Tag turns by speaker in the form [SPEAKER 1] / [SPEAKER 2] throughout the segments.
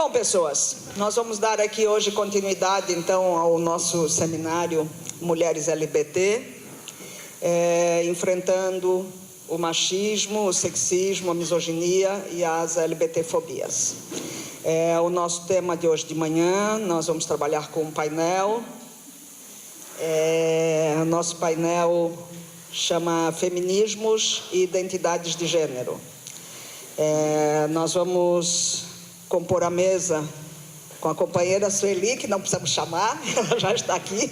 [SPEAKER 1] Bom, pessoas, nós vamos dar aqui hoje continuidade, então, ao nosso seminário Mulheres LGBT, enfrentando o machismo, o sexismo, a misoginia e as LGBTfobias. O nosso tema de hoje de manhã, nós vamos trabalhar com um painel. O nosso painel chama Feminismos e Identidades de Gênero. Nós vamos compor a mesa com a companheira Sueli, que não precisamos chamar, ela já está aqui.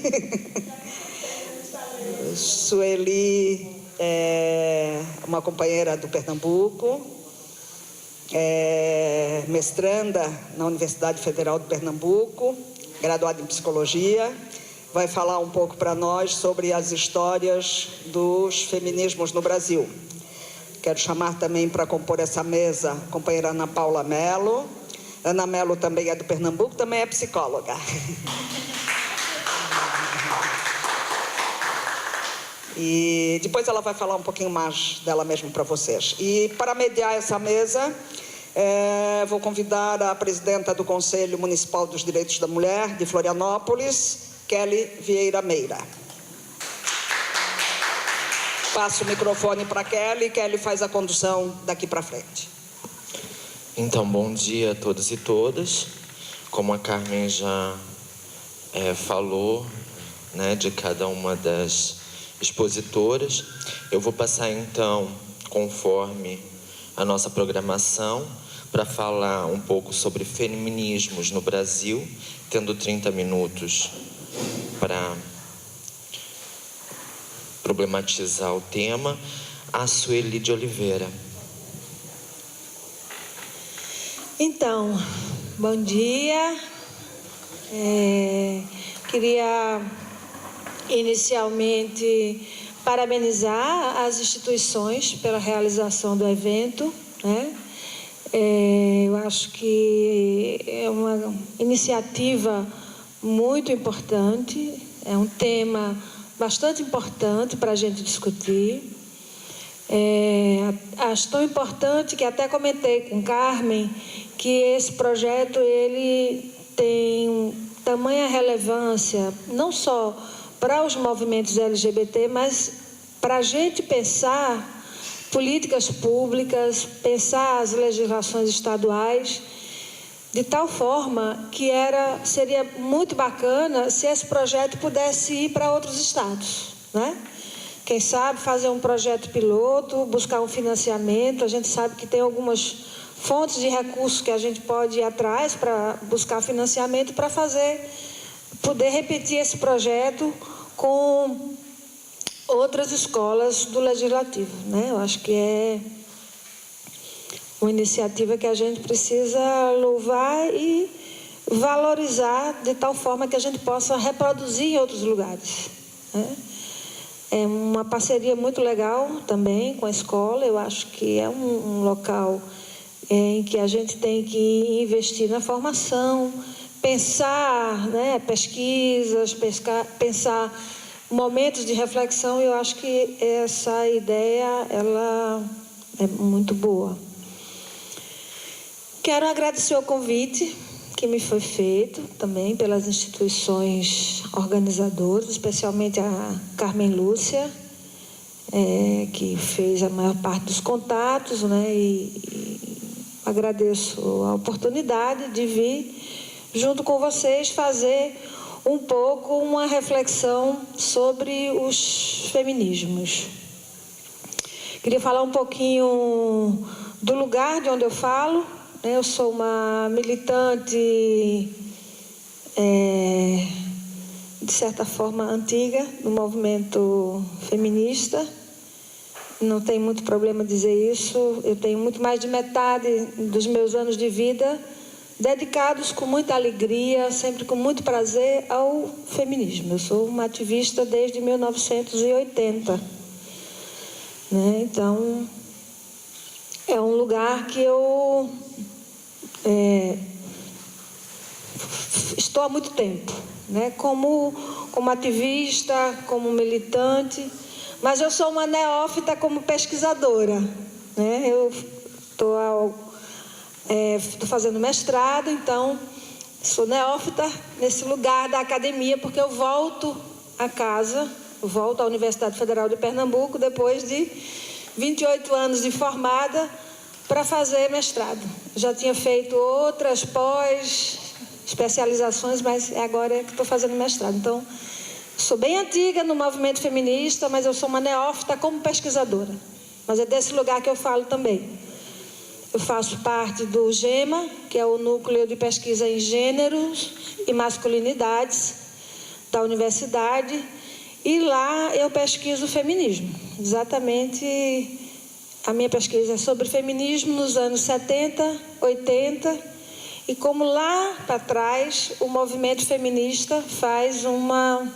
[SPEAKER 1] Sueli é uma companheira do Pernambuco, mestranda na Universidade Federal de Pernambuco, graduada em Psicologia, vai falar um pouco para nós sobre as histórias dos feminismos no Brasil. Quero chamar também para compor essa mesa a companheira Ana Paula Mello. Ana Mello também é do Pernambuco, também é psicóloga. E depois ela vai falar um pouquinho mais dela mesma para vocês. E para mediar essa mesa, vou convidar a presidenta do Conselho Municipal dos Direitos da Mulher de Florianópolis, Kelly Vieira Meira. Passo o microfone para Kelly, Kelly faz a condução daqui para frente.
[SPEAKER 2] Então, bom dia a todos e todas. Como a Carmen já falou, né, de cada uma das expositoras, eu vou passar então, conforme a nossa programação, para falar um pouco sobre feminismos no Brasil, tendo 30 minutos para problematizar o tema, a Sueli de Oliveira.
[SPEAKER 3] Então, bom dia. Queria inicialmente parabenizar as instituições pela realização do evento, né? Eu acho que é uma iniciativa muito importante, é um tema bastante importante para a gente discutir. Acho tão importante que até comentei com Carmen que esse projeto ele tem tamanha relevância não só para os movimentos LGBT, mas para a gente pensar políticas públicas, pensar as legislações estaduais, de tal forma que seria muito bacana se esse projeto pudesse ir para outros estados, né? Quem sabe fazer um projeto piloto, buscar um financiamento. A gente sabe que tem algumas fontes de recursos que a gente pode ir atrás para buscar financiamento para poder repetir esse projeto com outras escolas do Legislativo, né? Eu acho que é uma iniciativa que a gente precisa louvar e valorizar de tal forma que a gente possa reproduzir em outros lugares, né? É uma parceria muito legal também com a escola. Eu acho que é um local em que a gente tem que investir na formação, pensar, né, pesquisas, pensar momentos de reflexão. Eu acho que essa ideia ela é muito boa. Quero agradecer o convite que me foi feito também pelas instituições organizadoras, especialmente a Carmen Lúcia, que fez a maior parte dos contatos, né? E agradeço a oportunidade de vir junto com vocês fazer um pouco uma reflexão sobre os feminismos. Queria falar um pouquinho do lugar de onde eu falo. Eu sou uma militante, de certa forma, antiga do movimento feminista. Não tem muito problema dizer isso. Eu tenho muito mais de metade dos meus anos de vida dedicados com muita alegria, sempre com muito prazer ao feminismo. Eu sou uma ativista desde 1980. Né? Então, é um lugar que eu estou há muito tempo, né? Como ativista, como militante, mas eu sou uma neófita como pesquisadora, né? Eu estou há Estou fazendo mestrado, então sou neófita nesse lugar da academia, porque eu volto a casa, eu volto à Universidade Federal de Pernambuco depois de 28 anos de formada para fazer mestrado. Já tinha feito outras pós-especializações, mas agora é que estou fazendo mestrado. Então, sou bem antiga no movimento feminista, mas eu sou uma neófita como pesquisadora. Mas é desse lugar que eu falo também. Eu faço parte do GEMA, que é o Núcleo de Pesquisa em Gêneros e Masculinidades da universidade, e lá eu pesquiso feminismo. Exatamente, a minha pesquisa é sobre feminismo nos anos 70, 80, e como lá para trás o movimento feminista faz uma,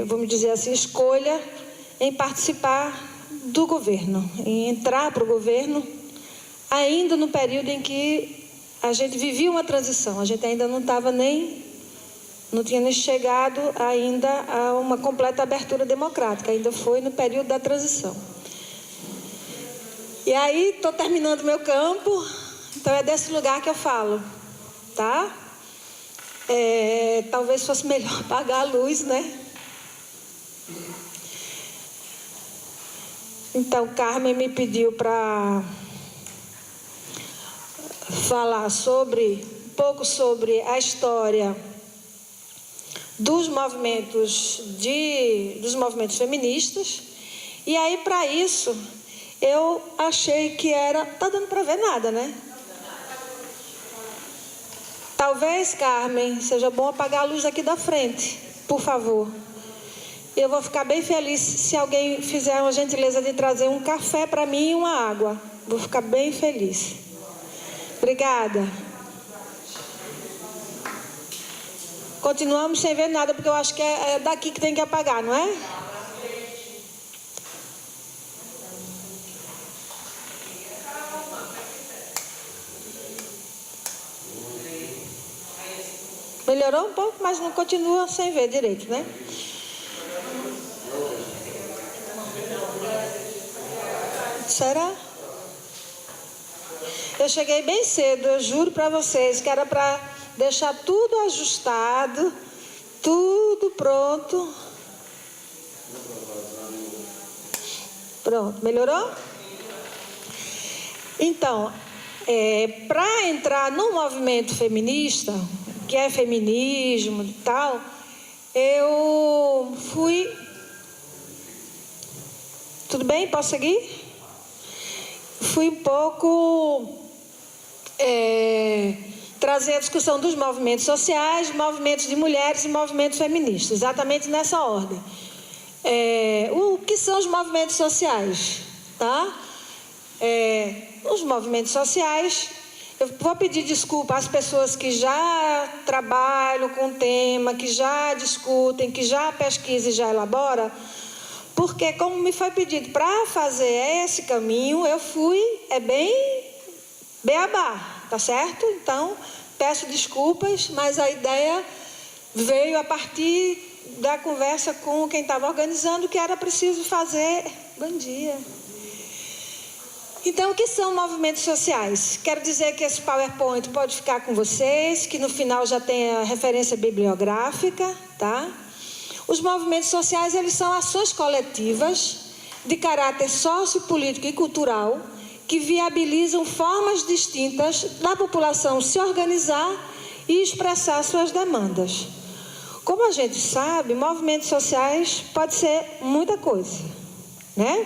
[SPEAKER 3] vamos dizer assim, escolha em participar do governo, em entrar para o governo, ainda no período em que a gente vivia uma transição, a gente ainda não tinha nem chegado ainda a uma completa abertura democrática, ainda foi no período da transição. E aí, estou terminando meu campo, então é desse lugar que eu falo, tá? Talvez fosse melhor apagar a luz, né? Então, Carmen me pediu para falar um pouco sobre a história dos movimentos feministas. E aí, para isso, eu achei que era... Tá dando para ver nada, né? Talvez, Carmen, seja bom apagar a luz aqui da frente, por favor. Eu vou ficar bem feliz se alguém fizer uma gentileza de trazer um café para mim e uma água. Vou ficar bem feliz. Obrigada. Continuamos sem ver nada, porque eu acho que é daqui que tem que apagar, não é? Melhorou um pouco, mas não continua sem ver direito, né? Será? Eu cheguei bem cedo, eu juro para vocês que era para deixar tudo ajustado, tudo pronto. Pronto, melhorou? Então, para entrar no movimento feminista, que é feminismo e tal, eu fui... Tudo bem? Posso seguir? Fui um pouco trazer a discussão dos movimentos sociais, movimentos de mulheres e movimentos feministas, exatamente nessa ordem. O que são os movimentos sociais? Tá? Os movimentos sociais, eu vou pedir desculpa às pessoas que já trabalham com o tema, que já discutem, que já pesquisam e já elaboram, porque como me foi pedido para fazer esse caminho, eu fui, bem beabá, tá certo? Então, peço desculpas, mas a ideia veio a partir da conversa com quem estava organizando, que era preciso fazer... Bom dia. Então, o que são movimentos sociais? Quero dizer que esse PowerPoint pode ficar com vocês, que no final já tem a referência bibliográfica, tá? Os movimentos sociais, eles são ações coletivas de caráter sociopolítico e cultural que viabilizam formas distintas da população se organizar e expressar suas demandas. Como a gente sabe, movimentos sociais pode ser muita coisa, né?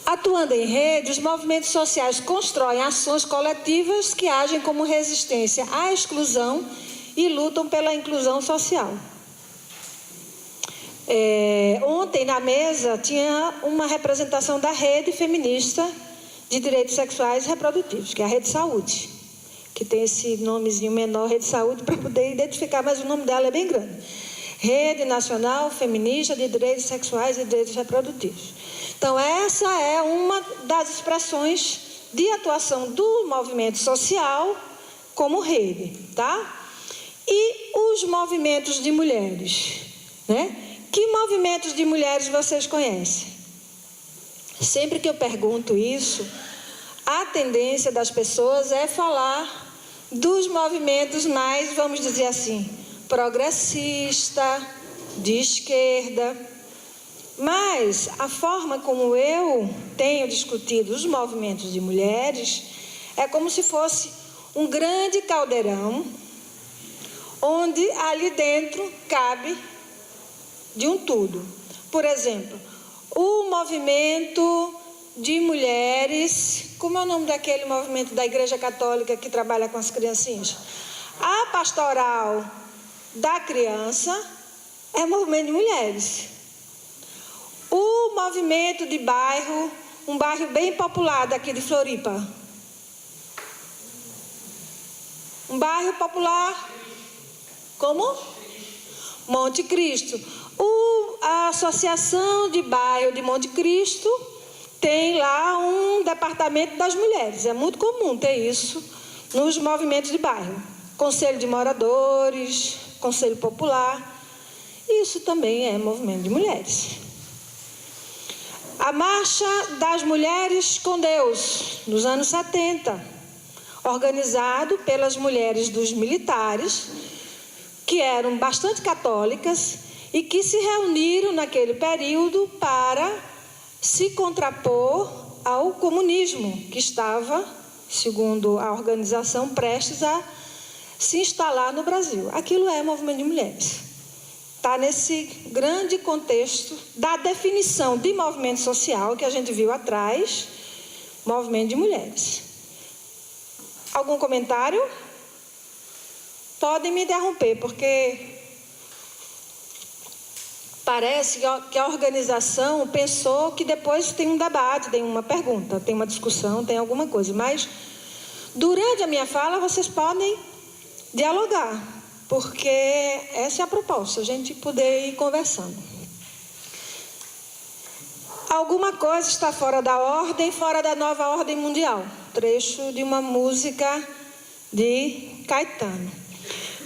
[SPEAKER 3] Atuando em rede, os movimentos sociais constroem ações coletivas que agem como resistência à exclusão e lutam pela inclusão social. Ontem na mesa tinha uma representação da Rede Feminista de Direitos Sexuais e Reprodutivos, que é a Rede Saúde, que tem esse nomezinho menor, Rede Saúde, para poder identificar, mas o nome dela é bem grande. Rede Nacional Feminista de Direitos Sexuais e Direitos Reprodutivos. Então, essa é uma das expressões de atuação do movimento social como rede, tá? E os movimentos de mulheres, né? Que movimentos de mulheres vocês conhecem? sempre que eu pergunto isso, a tendência das pessoas é falar dos movimentos mais, vamos dizer assim, progressista, de esquerda. Mas a forma como eu tenho discutido os movimentos de mulheres é como se fosse um grande caldeirão, onde ali dentro cabe de um tudo. Por exemplo, o movimento de mulheres, como é o nome daquele movimento da Igreja Católica que trabalha com as criancinhas? A pastoral da criança é movimento de mulheres. O movimento de bairro, um bairro bem popular daqui de Floripa. Um bairro popular, como? Monte Cristo. A Associação de Bairro de Monte Cristo tem lá um departamento das mulheres. É muito comum ter isso nos movimentos de bairro. Conselho de moradores, Conselho Popular. Isso também é movimento de mulheres. A Marcha das Mulheres com Deus, nos anos 70, organizado pelas mulheres dos militares, que eram bastante católicas e que se reuniram naquele período para se contrapor ao comunismo, que estava, segundo a organização, prestes a se instalar no Brasil. Aquilo é movimento de mulheres. Está nesse grande contexto da definição de movimento social que a gente viu atrás, movimento de mulheres. Algum comentário? Podem me interromper, porque parece que a organização pensou que depois tem um debate, tem uma pergunta, tem uma discussão, tem alguma coisa. Mas, durante a minha fala, vocês podem dialogar, porque essa é a proposta, a gente poder ir conversando. Alguma coisa está fora da ordem, fora da nova ordem mundial. Trecho de uma música de Caetano.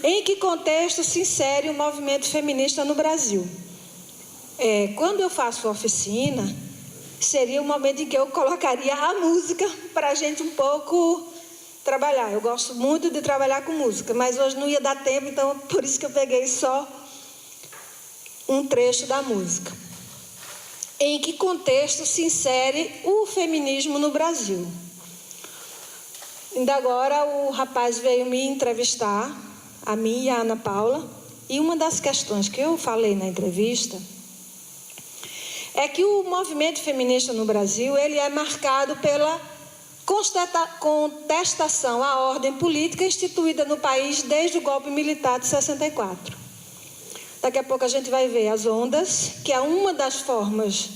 [SPEAKER 3] Em que contexto se insere o movimento feminista no Brasil? Quando eu faço oficina, seria o momento em que eu colocaria a música para a gente um pouco trabalhar. Eu gosto muito de trabalhar com música, mas hoje não ia dar tempo, então por isso que eu peguei só um trecho da música. Em que contexto se insere o feminismo no Brasil? Ainda agora o rapaz veio me entrevistar, a mim e a Ana Paula, e uma das questões que eu falei na entrevista é que o movimento feminista no Brasil, ele é marcado pela contestação à ordem política instituída no país desde o golpe militar de 64. Daqui a pouco a gente vai ver as ondas, que é uma das formas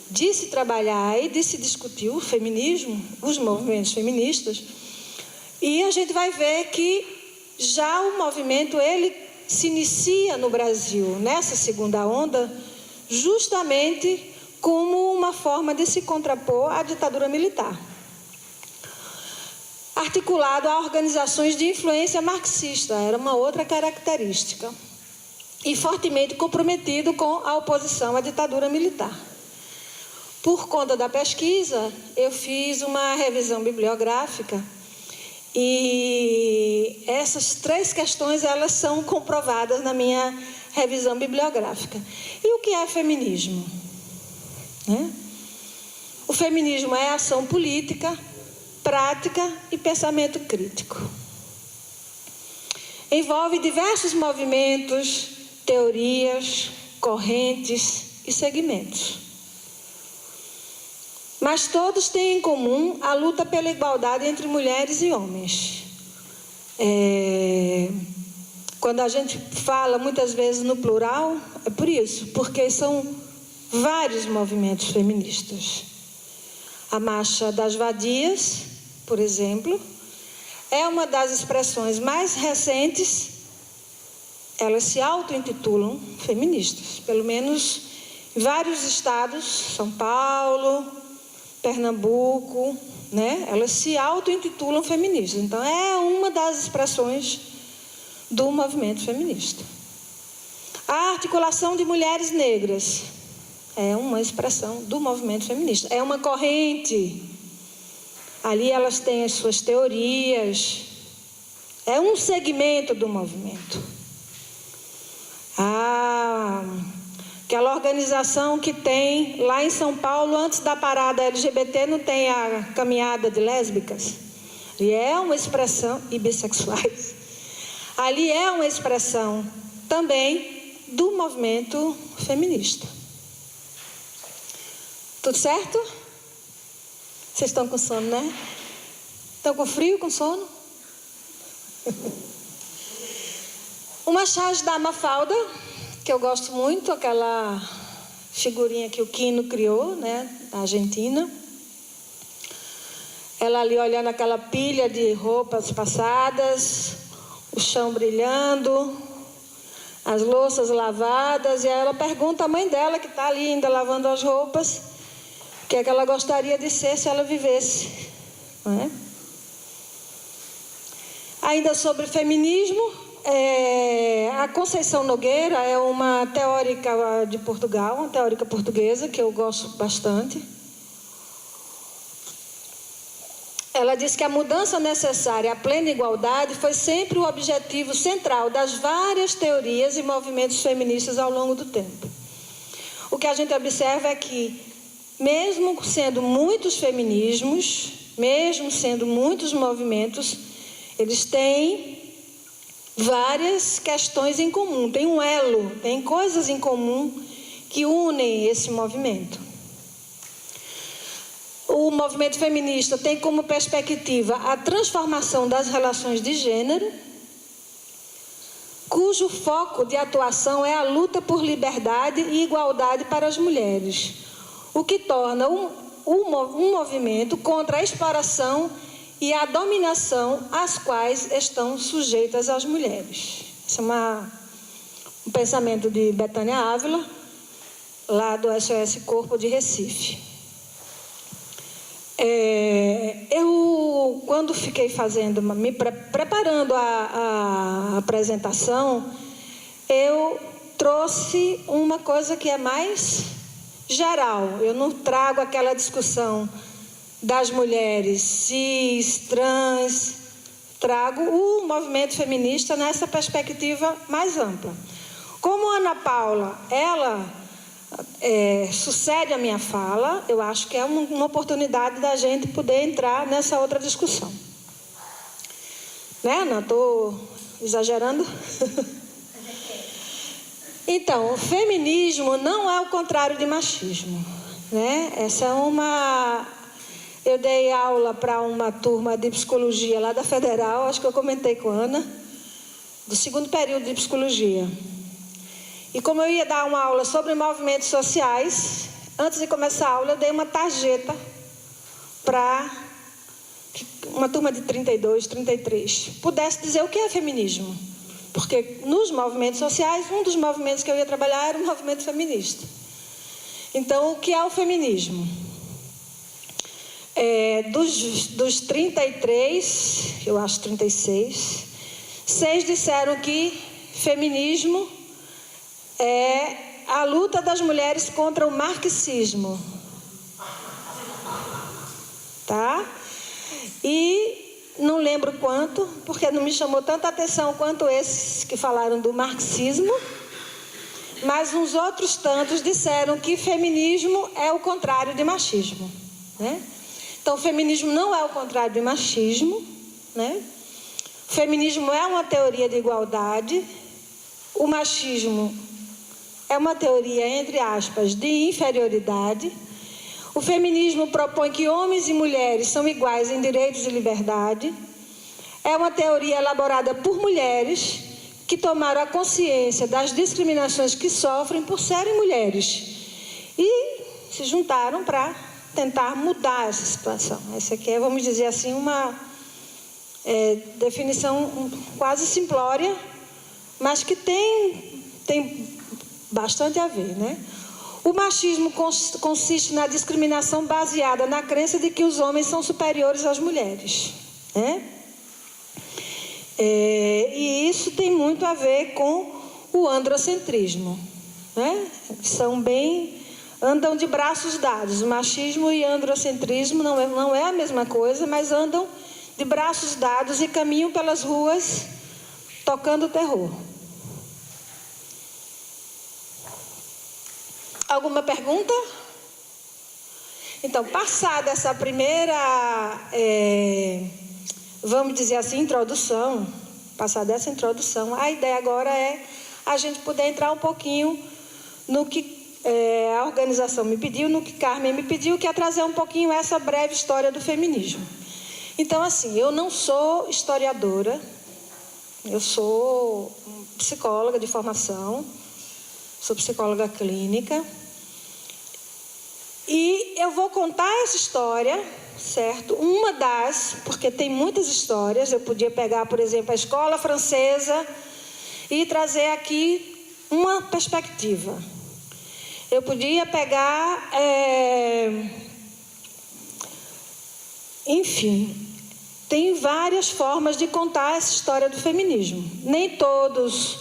[SPEAKER 3] de se trabalhar e de se discutir o feminismo, os movimentos feministas, e a gente vai ver que já o movimento, ele se inicia no Brasil, nessa segunda onda, justamente como uma forma de se contrapor à ditadura militar. Articulado a organizações de influência marxista, era uma outra característica. E fortemente comprometido com a oposição à ditadura militar. Por conta da pesquisa, eu fiz uma revisão bibliográfica e essas 3 questões, elas são comprovadas na minha revisão bibliográfica. E o que é feminismo? O feminismo é ação política, prática e pensamento crítico. Envolve diversos movimentos, teorias, correntes e segmentos. Mas todos têm em comum a luta pela igualdade entre mulheres e homens. Quando a gente fala muitas vezes no plural, é por isso, porque são vários movimentos feministas. A Marcha das Vadias, por exemplo, é uma das expressões mais recentes. Elas se auto-intitulam feministas, pelo menos em vários estados, São Paulo, Pernambuco, elas se auto-intitulam feministas. Então, é uma das expressões do movimento feminista. A articulação de mulheres negras é uma expressão do movimento feminista. É uma corrente. Ali elas têm as suas teorias. É um segmento do movimento. Aquela organização que tem lá em São Paulo, antes da parada LGBT, não tem a caminhada de lésbicas? E é uma expressão, e bissexuais. Ali é uma expressão também do movimento feminista. Tudo certo? Vocês estão com sono, né? Estão com frio, com sono? Uma charge da Mafalda, que eu gosto muito, aquela figurinha que o Quino criou, né, na Argentina. Ela ali olhando aquela pilha de roupas passadas, o chão brilhando, as louças lavadas, e ela pergunta à mãe dela, que está ali ainda lavando as roupas, o que é que ela gostaria de ser se ela vivesse, não é? Ainda sobre feminismo, a Conceição Nogueira é uma teórica de Portugal, uma teórica portuguesa que eu gosto bastante. Ela diz que a mudança necessária à plena igualdade foi sempre o objetivo central das várias teorias e movimentos feministas ao longo do tempo. O que a gente observa é que, mesmo sendo muitos feminismos, mesmo sendo muitos movimentos, eles têm várias questões em comum, tem um elo, tem coisas em comum que unem esse movimento. O movimento feminista tem como perspectiva a transformação das relações de gênero, cujo foco de atuação é a luta por liberdade e igualdade para as mulheres, o que torna um movimento contra a exploração e a dominação às quais estão sujeitas as mulheres. Esse é um pensamento de Betânia Ávila, lá do SOS Corpo de Recife. Eu, quando fiquei preparando a apresentação, eu trouxe uma coisa que é mais geral. Eu não trago aquela discussão das mulheres cis, trans, trago o movimento feminista nessa perspectiva mais ampla. Como a Ana Paula, ela sucede a minha fala, eu acho que é uma oportunidade da gente poder entrar nessa outra discussão. Né, Ana? Estou exagerando? Então, o feminismo não é o contrário de machismo, né? Essa é uma... Eu dei aula para uma turma de psicologia lá da Federal, acho que eu comentei com a Ana, do segundo período de psicologia. E como eu ia dar uma aula sobre movimentos sociais, antes de começar a aula, eu dei uma tarjeta para que uma turma de 32, 33 pudesse dizer o que é feminismo. Porque nos movimentos sociais, um dos movimentos que eu ia trabalhar era o movimento feminista. Então, o que é o feminismo? Dos 33, eu acho 36, 6 disseram que feminismo é a luta das mulheres contra o marxismo. Tá? E não lembro quanto, porque não me chamou tanta atenção quanto esses que falaram do marxismo, mas uns outros tantos disseram que feminismo é o contrário de machismo, né? Então, o feminismo não é o contrário de machismo, né? O feminismo é uma teoria de igualdade, o machismo é uma teoria, entre aspas, de inferioridade. O feminismo propõe que homens e mulheres são iguais em direitos e liberdade. É uma teoria elaborada por mulheres que tomaram a consciência das discriminações que sofrem por serem mulheres e se juntaram para tentar mudar essa situação. Essa aqui é, vamos dizer assim, uma definição quase simplória, mas que tem bastante a ver, né? O machismo consiste na discriminação baseada na crença de que os homens são superiores às mulheres, né? E isso tem muito a ver com o androcentrismo, né? São bem andam de braços dados. Machismo e androcentrismo não é a mesma coisa, mas andam de braços dados e caminham pelas ruas tocando terror. Alguma pergunta? Então, passada essa primeira, vamos dizer assim, introdução, passada essa introdução, a ideia agora é a gente poder entrar um pouquinho no que a organização me pediu, no que Carmen me pediu, que é trazer um pouquinho essa breve história do feminismo. Então, assim, eu não sou historiadora, eu sou psicóloga de formação, sou psicóloga clínica, e eu vou contar essa história, certo? Uma das, porque tem muitas histórias, eu podia pegar, por exemplo, a escola francesa e trazer aqui uma perspectiva. Eu podia pegar, enfim, tem várias formas de contar essa história do feminismo. Nem todas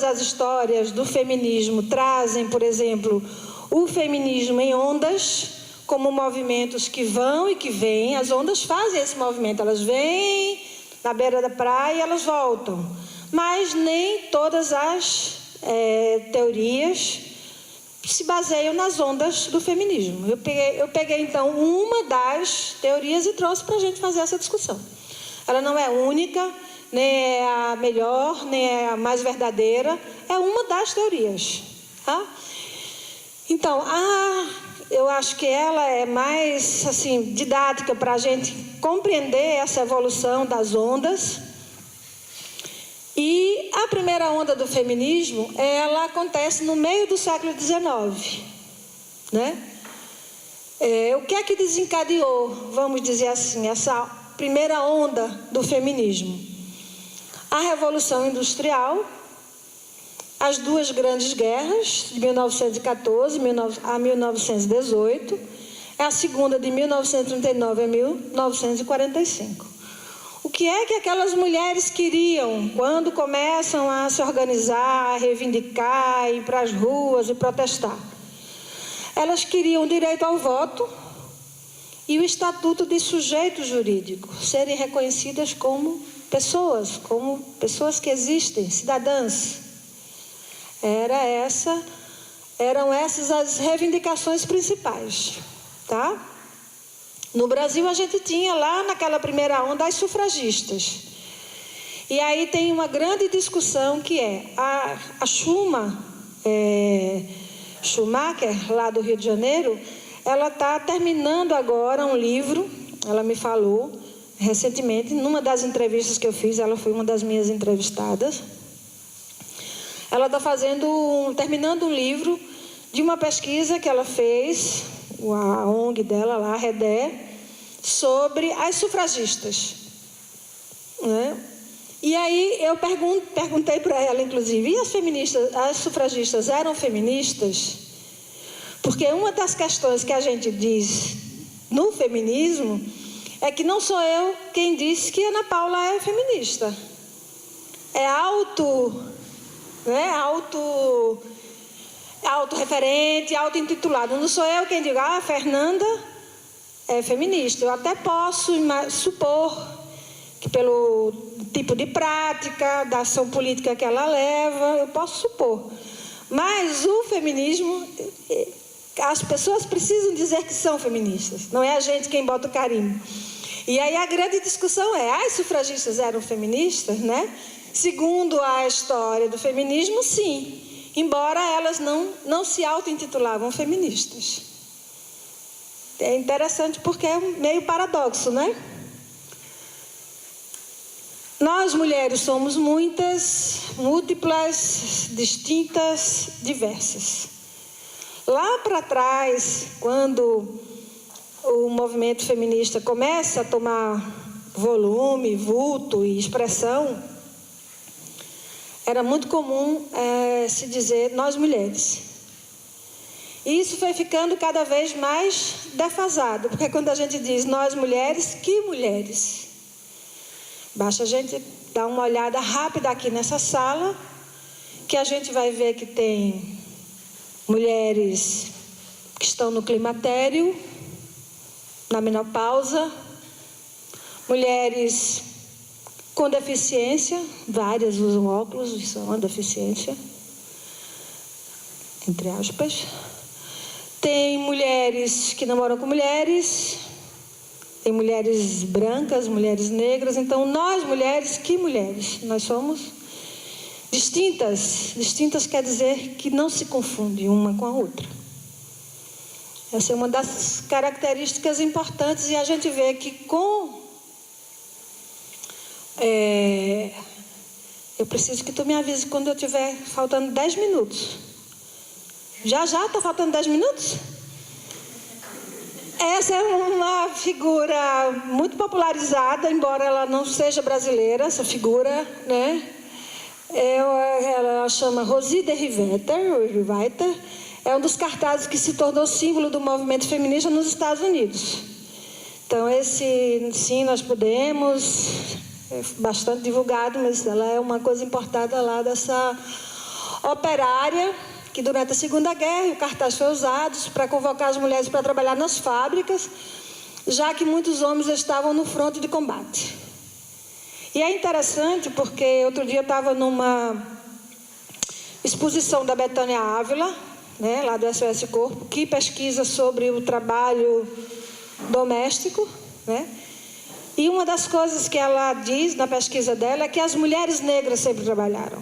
[SPEAKER 3] as histórias do feminismo trazem, por exemplo, o feminismo em ondas, como movimentos que vão e que vêm. As ondas fazem esse movimento, elas vêm na beira da praia e elas voltam. Mas nem todas as teorias se baseiam nas ondas do feminismo. Eu peguei então uma das teorias e trouxe para a gente fazer essa discussão. Ela não é única, nem é a melhor, nem é a mais verdadeira, é uma das teorias. Tá? Então, eu acho que ela é mais assim, didática para a gente compreender essa evolução das ondas. E a primeira onda do feminismo, ela acontece no meio do século XIX, né? O que é que desencadeou, vamos dizer assim, essa primeira onda do feminismo? A Revolução Industrial, as duas grandes guerras, de 1914 a 1918, a segunda de 1939 a 1945. O que é que aquelas mulheres queriam quando começam a se organizar, a reivindicar, ir para as ruas e protestar? Elas queriam o direito ao voto e o estatuto de sujeito jurídico, serem reconhecidas como pessoas que existem, cidadãs. Eram essas as reivindicações principais, tá? No Brasil, a gente tinha lá naquela primeira onda as sufragistas. E aí tem uma grande discussão que é a Schumacher, lá do Rio de Janeiro, ela está terminando agora um livro, ela me falou recentemente, numa das entrevistas que eu fiz, ela foi uma das minhas entrevistadas. Ela está terminando um livro de uma pesquisa que ela fez, a ONG dela lá, a REDE, sobre as sufragistas, né? E aí eu perguntei para ela, inclusive, e as sufragistas eram feministas? Porque uma das questões que a gente diz no feminismo é que não sou eu quem disse que Ana Paula é feminista. É autorreferente, auto-intitulado. Não sou eu quem digo, a Fernanda é feminista. Eu até posso supor que pelo tipo de prática, da ação política que ela leva, eu posso supor. Mas o feminismo, as pessoas precisam dizer que são feministas. Não é a gente quem bota o carimbo. E aí a grande discussão as sufragistas eram feministas, né? Segundo a história do feminismo, sim. Embora elas não se auto-intitulavam feministas. É interessante porque é meio paradoxo, né? Nós, mulheres, somos muitas, múltiplas, distintas, diversas. Lá para trás, quando o movimento feminista começa a tomar volume, vulto e expressão, era muito comum se dizer nós mulheres. E isso foi ficando cada vez mais defasado, porque quando a gente diz nós mulheres, que mulheres? Basta a gente dar uma olhada rápida aqui nessa sala, que a gente vai ver que tem mulheres que estão no climatério, na menopausa, mulheres com deficiência, várias usam óculos, isso é uma deficiência, entre aspas. Tem mulheres que namoram com mulheres, tem mulheres brancas, mulheres negras. Então, nós mulheres, que mulheres? Nós somos distintas. Distintas quer dizer que não se confunde uma com a outra. Essa é uma das características importantes, e a gente vê que eu preciso que tu me avise quando eu estiver faltando 10 minutos. Já está faltando 10 minutos? Essa é uma figura muito popularizada, embora ela não seja brasileira, essa figura, né? Ela chama Rosie de Riviter, é um dos cartazes que se tornou símbolo do movimento feminista nos Estados Unidos. Então, esse, sim, nós podemos, é bastante divulgado, mas ela é uma coisa importada lá dessa operária, que durante a Segunda Guerra o cartaz foi usado para convocar as mulheres para trabalhar nas fábricas, já que muitos homens estavam no fronte de combate. E é interessante porque outro dia eu estava numa exposição da Betânia Ávila, né, lá do SOS Corpo, que pesquisa sobre o trabalho doméstico, né? E uma das coisas que ela diz na pesquisa dela é que as mulheres negras sempre trabalharam.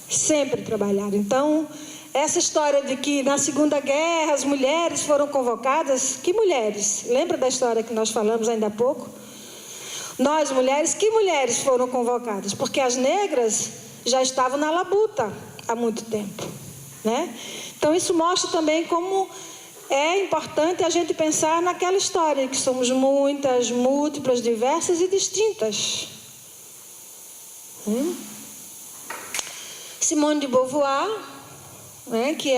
[SPEAKER 3] Sempre trabalharam. Então, essa história de que na Segunda Guerra as mulheres foram convocadas, que mulheres? Lembra da história que nós falamos ainda há pouco? Nós, mulheres, que mulheres foram convocadas? Porque as negras já estavam na labuta há muito tempo, né? Então, isso mostra também como é importante a gente pensar naquela história, que somos muitas, múltiplas, diversas e distintas. Simone de Beauvoir, né, que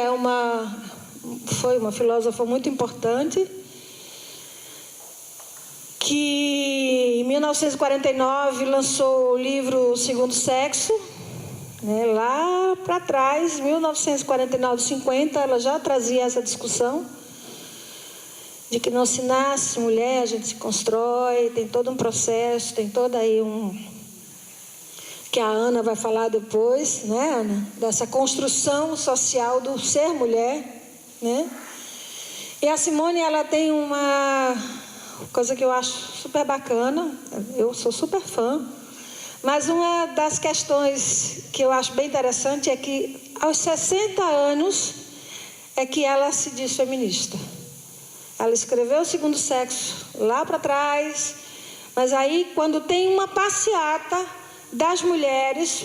[SPEAKER 3] foi uma filósofa muito importante, que em 1949 lançou o livro Segundo Sexo, né, lá para trás, 1949, 50, ela já trazia essa discussão de que não se nasce mulher, a gente se constrói, tem todo um processo, tem todo aí que a Ana vai falar depois, né, Ana? Dessa construção social do ser mulher, né? E a Simone, ela tem uma coisa que eu acho super bacana, eu sou super fã, mas uma das questões que eu acho bem interessante é que aos 60 anos é que ela se diz feminista. Ela escreveu o Segundo Sexo lá para trás, mas aí quando tem uma passeata das mulheres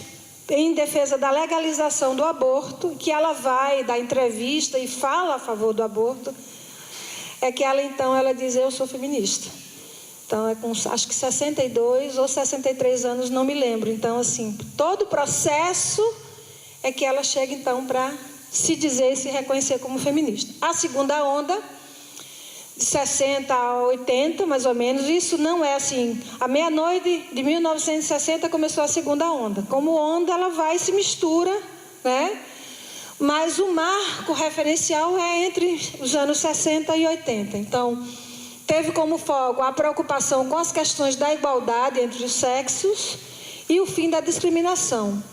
[SPEAKER 3] em defesa da legalização do aborto, que ela vai dar entrevista e fala a favor do aborto, é que ela então ela diz: eu sou feminista. Então é com acho que 62 ou 63 anos, não me lembro. Então assim, todo o processo é que ela chega então para se dizer e se reconhecer como feminista. A segunda onda, de 60 a 80, mais ou menos, isso não é assim. À meia-noite de 1960 começou a segunda onda. Como onda, ela vai e se mistura, né? Mas o marco referencial é entre os anos 60 e 80. Então, teve como foco a preocupação com as questões da igualdade entre os sexos e o fim da discriminação.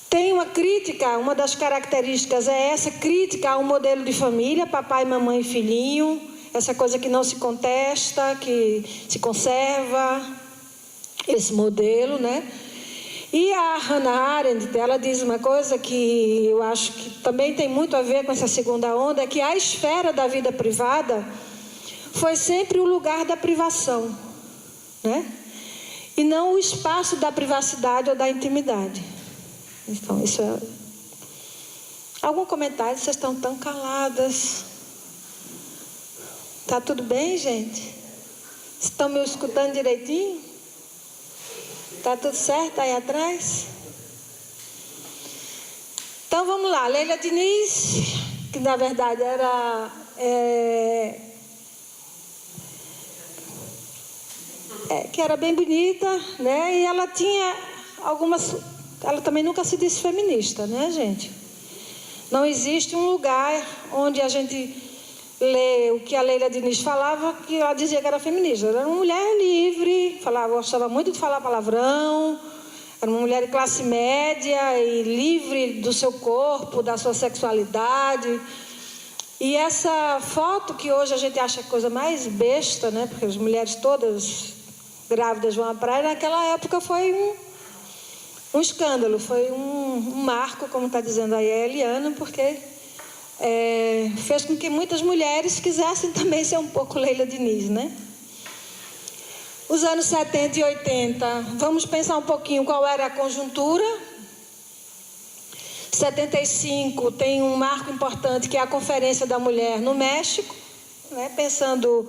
[SPEAKER 3] Tem uma crítica, uma das características é essa crítica ao modelo de família, papai, mamãe e filhinho, essa coisa que não se contesta, que se conserva, esse modelo, né? E a Hannah Arendt, ela diz uma coisa que eu acho que também tem muito a ver com essa segunda onda, é que a esfera da vida privada foi sempre o lugar da privação, né? E não o espaço da privacidade ou da intimidade. Então, isso é... Algum comentário? Vocês estão tão caladas. Tá tudo bem, gente? Estão me escutando direitinho? Tá tudo certo aí atrás? Então, vamos lá. Leila Diniz, que na verdade era... que era bem bonita, né? E ela tinha algumas... Ela também nunca se disse feminista, né, gente? Não existe um lugar onde a gente lê o que a Leila Diniz falava, que ela dizia que era feminista. Ela era uma mulher livre, gostava muito de falar palavrão, era uma mulher de classe média e livre do seu corpo, da sua sexualidade. E essa foto que hoje a gente acha a coisa mais besta, né? Porque as mulheres todas grávidas vão à praia, naquela época foi um escândalo, foi um marco, como está dizendo aí a Eliana, porque fez com que muitas mulheres quisessem também ser um pouco Leila Diniz, né? Os anos 70 e 80, vamos pensar um pouquinho qual era a conjuntura. 75 tem um marco importante que é a Conferência da Mulher no México, né? Pensando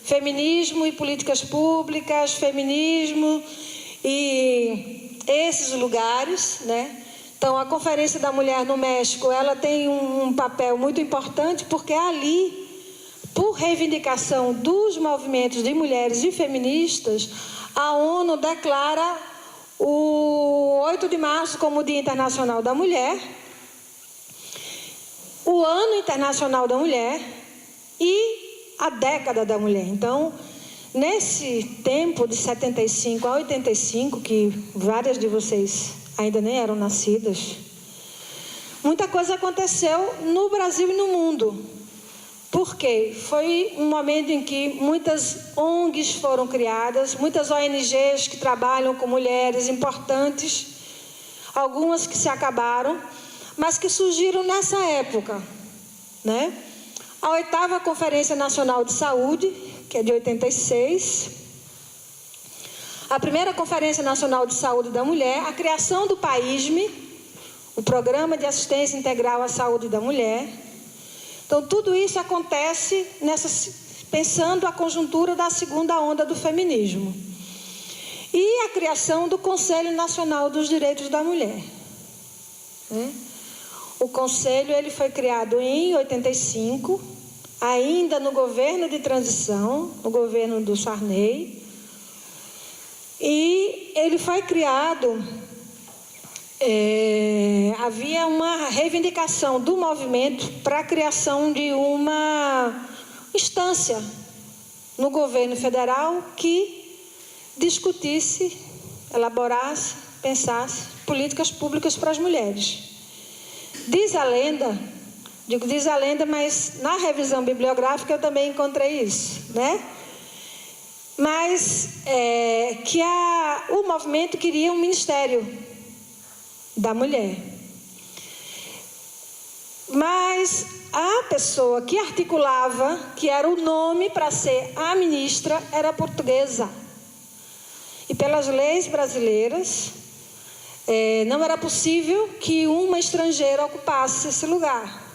[SPEAKER 3] feminismo e políticas públicas, feminismo e esses lugares, né? Então, a Conferência da Mulher no México, ela tem um papel muito importante, porque ali, por reivindicação dos movimentos de mulheres e feministas, a ONU declara o 8 de março como o Dia Internacional da Mulher, o Ano Internacional da Mulher e a Década da Mulher. Então, nesse tempo de 75 a 85, que várias de vocês ainda nem eram nascidas, muita coisa aconteceu no Brasil e no mundo. Por quê? Foi um momento em que muitas ONGs foram criadas, muitas ONGs que trabalham com mulheres importantes, algumas que se acabaram, mas que surgiram nessa época, né? A 8ª Conferência Nacional de Saúde, que é de 86, a primeira Conferência Nacional de Saúde da Mulher, a criação do PAISME, o Programa de Assistência Integral à Saúde da Mulher. Então, tudo isso acontece pensando a conjuntura da segunda onda do feminismo. E a criação do Conselho Nacional dos Direitos da Mulher, né? O Conselho ele foi criado em 85, ainda no governo de transição, no governo do Sarney. E ele foi criado, havia uma reivindicação do movimento para a criação de uma instância no governo federal que discutisse, elaborasse, pensasse políticas públicas para as mulheres. Diz a lenda, mas na revisão bibliográfica eu também encontrei isso, né? Mas que o movimento queria um ministério da mulher. Mas a pessoa que articulava, que era o nome para ser a ministra, era portuguesa. E pelas leis brasileiras, não era possível que uma estrangeira ocupasse esse lugar.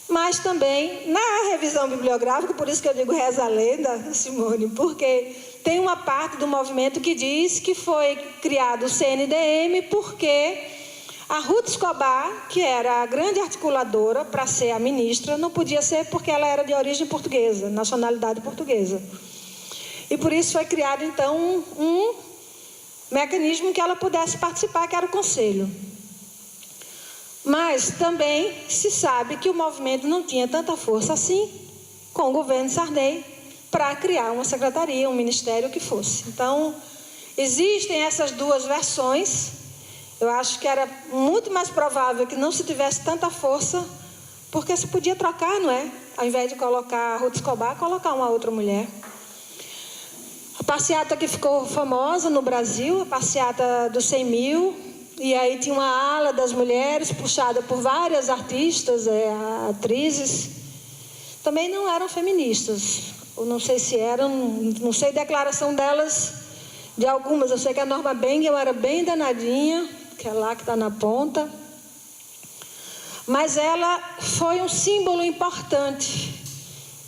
[SPEAKER 3] Mas também, na revisão bibliográfica, por isso que eu digo reza a lenda, Simone, porque tem uma parte do movimento que diz que foi criado o CNDM porque a Ruth Escobar, que era a grande articuladora para ser a ministra, não podia ser porque ela era de origem portuguesa, nacionalidade portuguesa. E por isso foi criado, então, um mecanismo que ela pudesse participar, que era o Conselho. Mas também se sabe que o movimento não tinha tanta força assim com o governo Sarney para criar uma secretaria, um ministério, o que fosse. Então, existem essas duas versões. Eu acho que era muito mais provável que não se tivesse tanta força, porque se podia trocar, não é? Ao invés de colocar a Ruth Escobar, colocar uma outra mulher. A passeata que ficou famosa no Brasil, a passeata dos 100 mil, e aí tinha uma ala das mulheres puxada por várias artistas, atrizes, também não eram feministas. Eu não sei se eram, não sei a declaração delas, de algumas. Eu sei que a Norma Bengel era bem danadinha, que é lá que está na ponta. Mas ela foi um símbolo importante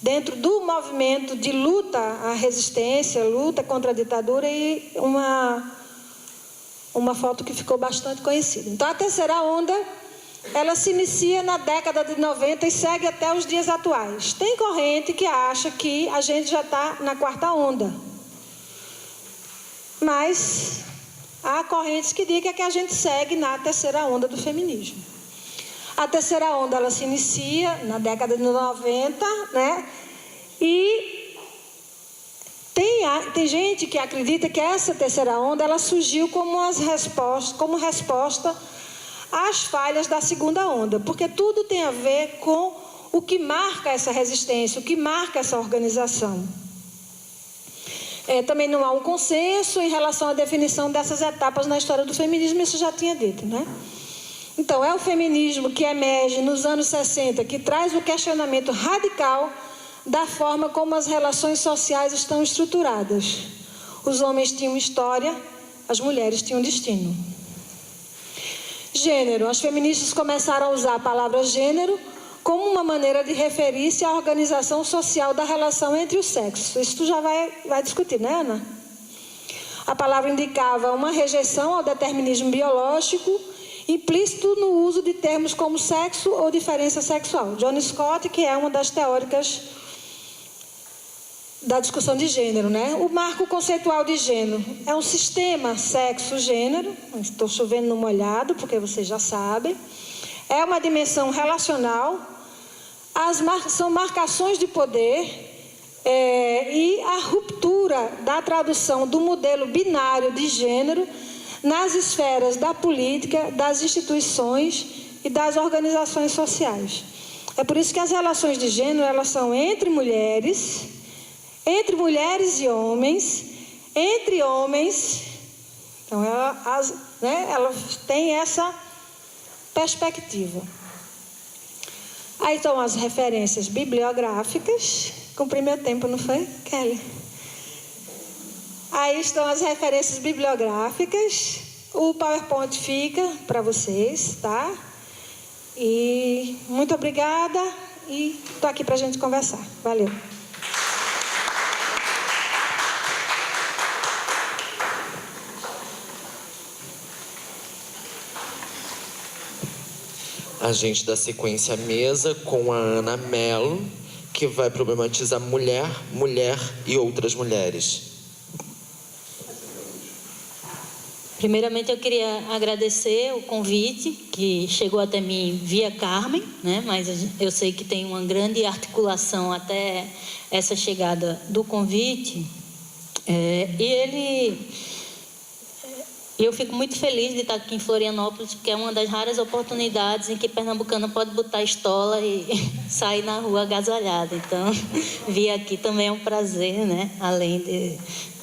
[SPEAKER 3] dentro do movimento de luta à resistência, luta contra a ditadura, e uma foto que ficou bastante conhecida. Então, a terceira onda, ela se inicia na década de 90 e segue até os dias atuais. Tem corrente que acha que a gente já está na quarta onda. Mas há correntes que digam que a gente segue na terceira onda do feminismo. A terceira onda, ela se inicia na década de 90, né? E tem gente que acredita que essa terceira onda, ela surgiu como resposta às falhas da segunda onda, porque tudo tem a ver com o que marca essa resistência, o que marca essa organização. Também não há um consenso em relação à definição dessas etapas na história do feminismo, isso já tinha dito, né? Então, é o feminismo que emerge nos anos 60, que traz o questionamento radical da forma como as relações sociais estão estruturadas. Os homens tinham história, as mulheres tinham destino. Gênero. As feministas começaram a usar a palavra gênero como uma maneira de referir-se à organização social da relação entre os sexos. Isso tu já vai discutir, né, Ana? A palavra indicava uma rejeição ao determinismo biológico, implícito no uso de termos como sexo ou diferença sexual. John Scott, que é uma das teóricas da discussão de gênero, né? O marco conceitual de gênero é um sistema sexo-gênero. Estou chovendo no molhado, porque vocês já sabem. É uma dimensão relacional. São marcações de poder e a ruptura da tradução do modelo binário de gênero nas esferas da política, das instituições e das organizações sociais. É por isso que as relações de gênero, elas são entre mulheres e homens, entre homens. Então, elas têm essa perspectiva. Aí estão as referências bibliográficas. Cumpri meu tempo, não foi, Kelly? Aí estão as referências bibliográficas. O PowerPoint fica para vocês, tá? E muito obrigada. E estou aqui para a gente conversar. Valeu.
[SPEAKER 2] A gente dá sequência à mesa com a Ana Mello, que vai problematizar mulher e outras mulheres.
[SPEAKER 4] Primeiramente, eu queria agradecer o convite que chegou até mim via Carmen, né? Mas eu sei que tem uma grande articulação até essa chegada do convite. Eu fico muito feliz de estar aqui em Florianópolis, porque é uma das raras oportunidades em que pernambucano pode botar estola e sair na rua agasalhada. Então, vir aqui também é um prazer, né? Além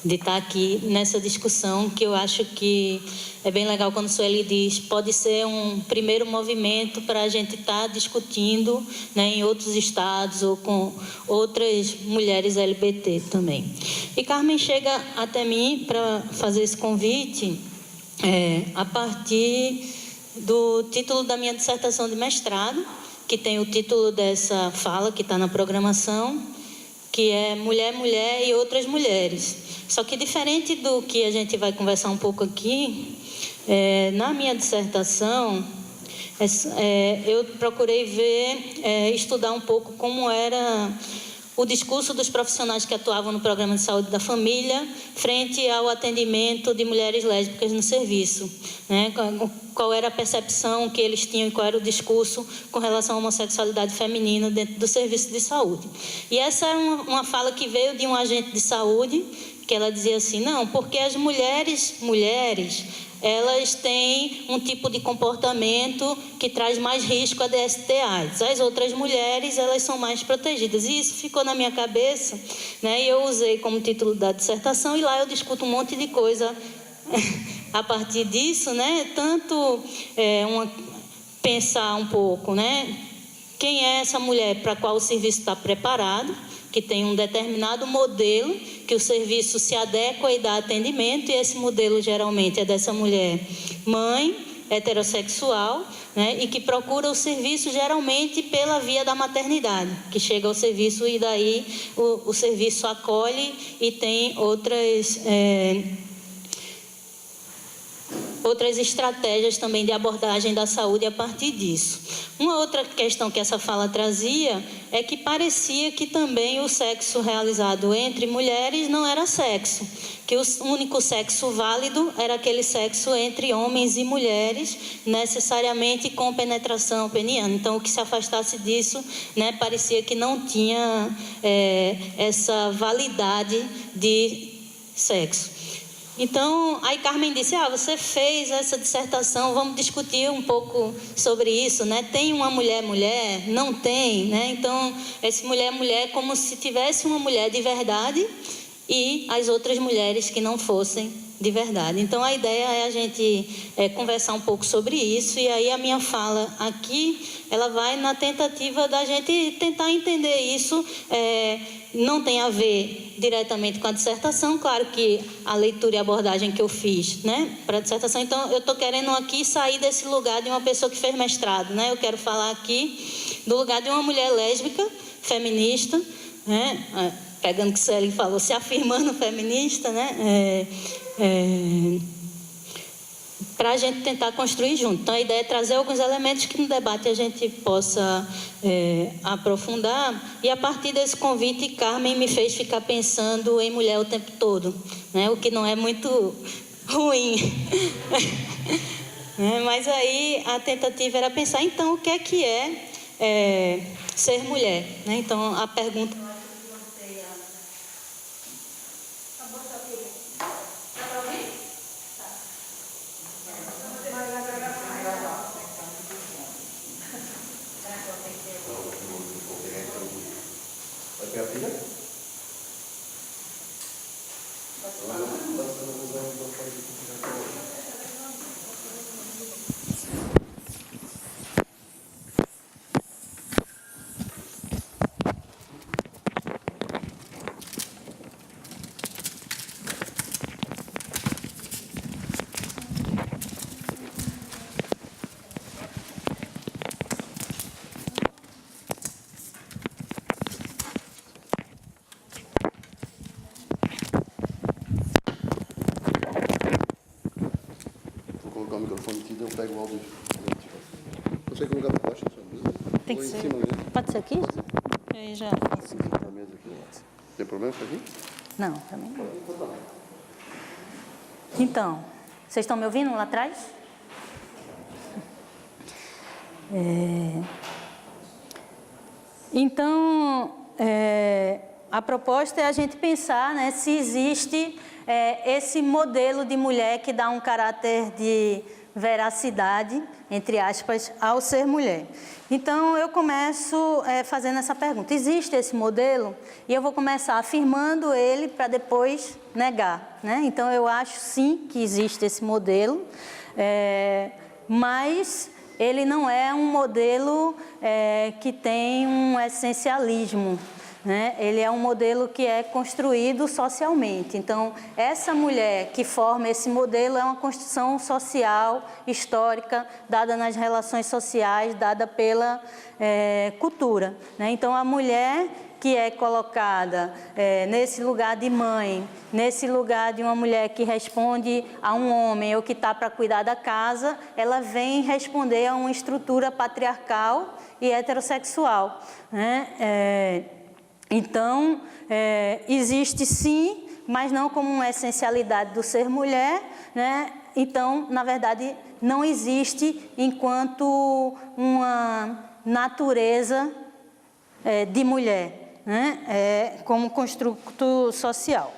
[SPEAKER 4] de estar aqui nessa discussão, que eu acho que é bem legal quando o Sueli diz, pode ser um primeiro movimento para a gente estar discutindo, né, em outros estados ou com outras mulheres LGBT também. E Carmen chega até mim para fazer esse convite a partir do título da minha dissertação de mestrado, que tem o título dessa fala que está na programação, que é Mulher, Mulher e Outras Mulheres. Só que diferente do que a gente vai conversar um pouco aqui, na minha dissertação, eu procurei estudar um pouco como era o discurso dos profissionais que atuavam no Programa de Saúde da Família frente ao atendimento de mulheres lésbicas no serviço, né? Qual era a percepção que eles tinham e qual era o discurso com relação à homossexualidade feminina dentro do serviço de saúde. E essa é uma fala que veio de um agente de saúde, que ela dizia assim, não, porque as mulheres, elas têm um tipo de comportamento que traz mais risco a DST/AIDS. As outras mulheres, elas são mais protegidas. E isso ficou na minha cabeça, né? E eu usei como título da dissertação, e lá eu discuto um monte de coisa a partir disso, né? Tanto pensar um pouco, né? Quem é essa mulher para a qual o serviço está preparado, que tem um determinado modelo, que o serviço se adequa e dá atendimento, e esse modelo geralmente é dessa mulher mãe, heterossexual, né, e que procura o serviço geralmente pela via da maternidade, que chega ao serviço e daí o serviço acolhe e tem outras estratégias também de abordagem da saúde a partir disso. Uma outra questão que essa fala trazia é que parecia que também o sexo realizado entre mulheres não era sexo, que o único sexo válido era aquele sexo entre homens e mulheres, necessariamente com penetração peniana. Então, o que se afastasse disso, né, parecia que não tinha essa validade de sexo. Então, aí Carmen disse, você fez essa dissertação, vamos discutir um pouco sobre isso, né? Tem uma mulher? Não tem, né? Então, esse mulher é como se tivesse uma mulher de verdade e as outras mulheres que não fossem de verdade. Então, a ideia é a gente conversar um pouco sobre isso, e aí a minha fala aqui, ela vai na tentativa da gente tentar entender isso. Não tem a ver diretamente com a dissertação, claro que a leitura e a abordagem que eu fiz, né, para a dissertação. Então, eu estou querendo aqui sair desse lugar de uma pessoa que fez mestrado, né? Eu quero falar aqui do lugar de uma mulher lésbica, feminista, né? Pegando o que o Sueli falou, se afirmando feminista, né? Para a gente tentar construir junto. Então, a ideia é trazer alguns elementos que no debate a gente possa aprofundar. E a partir desse convite, Carmen me fez ficar pensando em mulher o tempo todo, né? O que não é muito ruim. Mas aí a tentativa era pensar, então, o que é ser mulher, né? Então, a pergunta...
[SPEAKER 5] Eu pego o áudio. Consegue colocar para baixo?
[SPEAKER 4] Tem que ser. Pode ser aqui? Eu já consegui.
[SPEAKER 5] Tem problema aqui?
[SPEAKER 4] Não, também não. Então, vocês estão me ouvindo lá atrás? Então, a proposta é a gente pensar, né, se existe esse modelo de mulher que dá um caráter de veracidade, entre aspas, ao ser mulher. Então, eu começo fazendo essa pergunta. Existe esse modelo? E eu vou começar afirmando ele para depois negar, né? Então, eu acho sim que existe esse modelo, mas ele não é um modelo que tem um essencialismo, né? Ele é um modelo que é construído socialmente. Então, essa mulher que forma esse modelo é uma construção social, histórica, dada nas relações sociais, dada pela cultura, né? Então, a mulher que é colocada nesse lugar de mãe, nesse lugar de uma mulher que responde a um homem ou que está para cuidar da casa, ela vem responder a uma estrutura patriarcal e heterossexual, né? Então, existe sim, mas não como uma essencialidade do ser mulher, né? Então, na verdade, não existe enquanto uma natureza de mulher, né? Como construto social.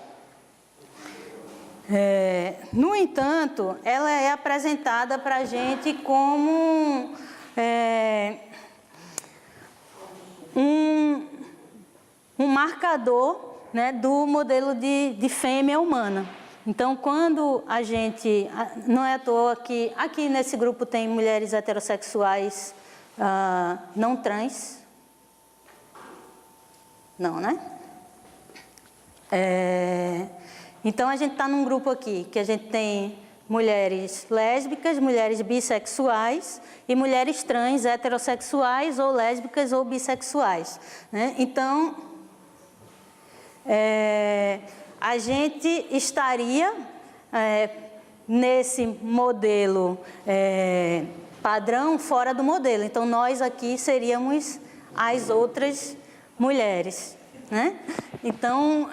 [SPEAKER 4] No entanto, ela é apresentada para a gente como um marcador, né, do modelo de fêmea humana. Então, quando a gente... Não é à toa que aqui nesse grupo tem mulheres heterossexuais não trans. Não, né? Então, a gente está num grupo aqui que a gente tem mulheres lésbicas, mulheres bissexuais e mulheres trans, heterossexuais ou lésbicas ou bissexuais, né? Então, a gente estaria nesse modelo padrão fora do modelo. Então, nós aqui seríamos as outras mulheres, né? Então,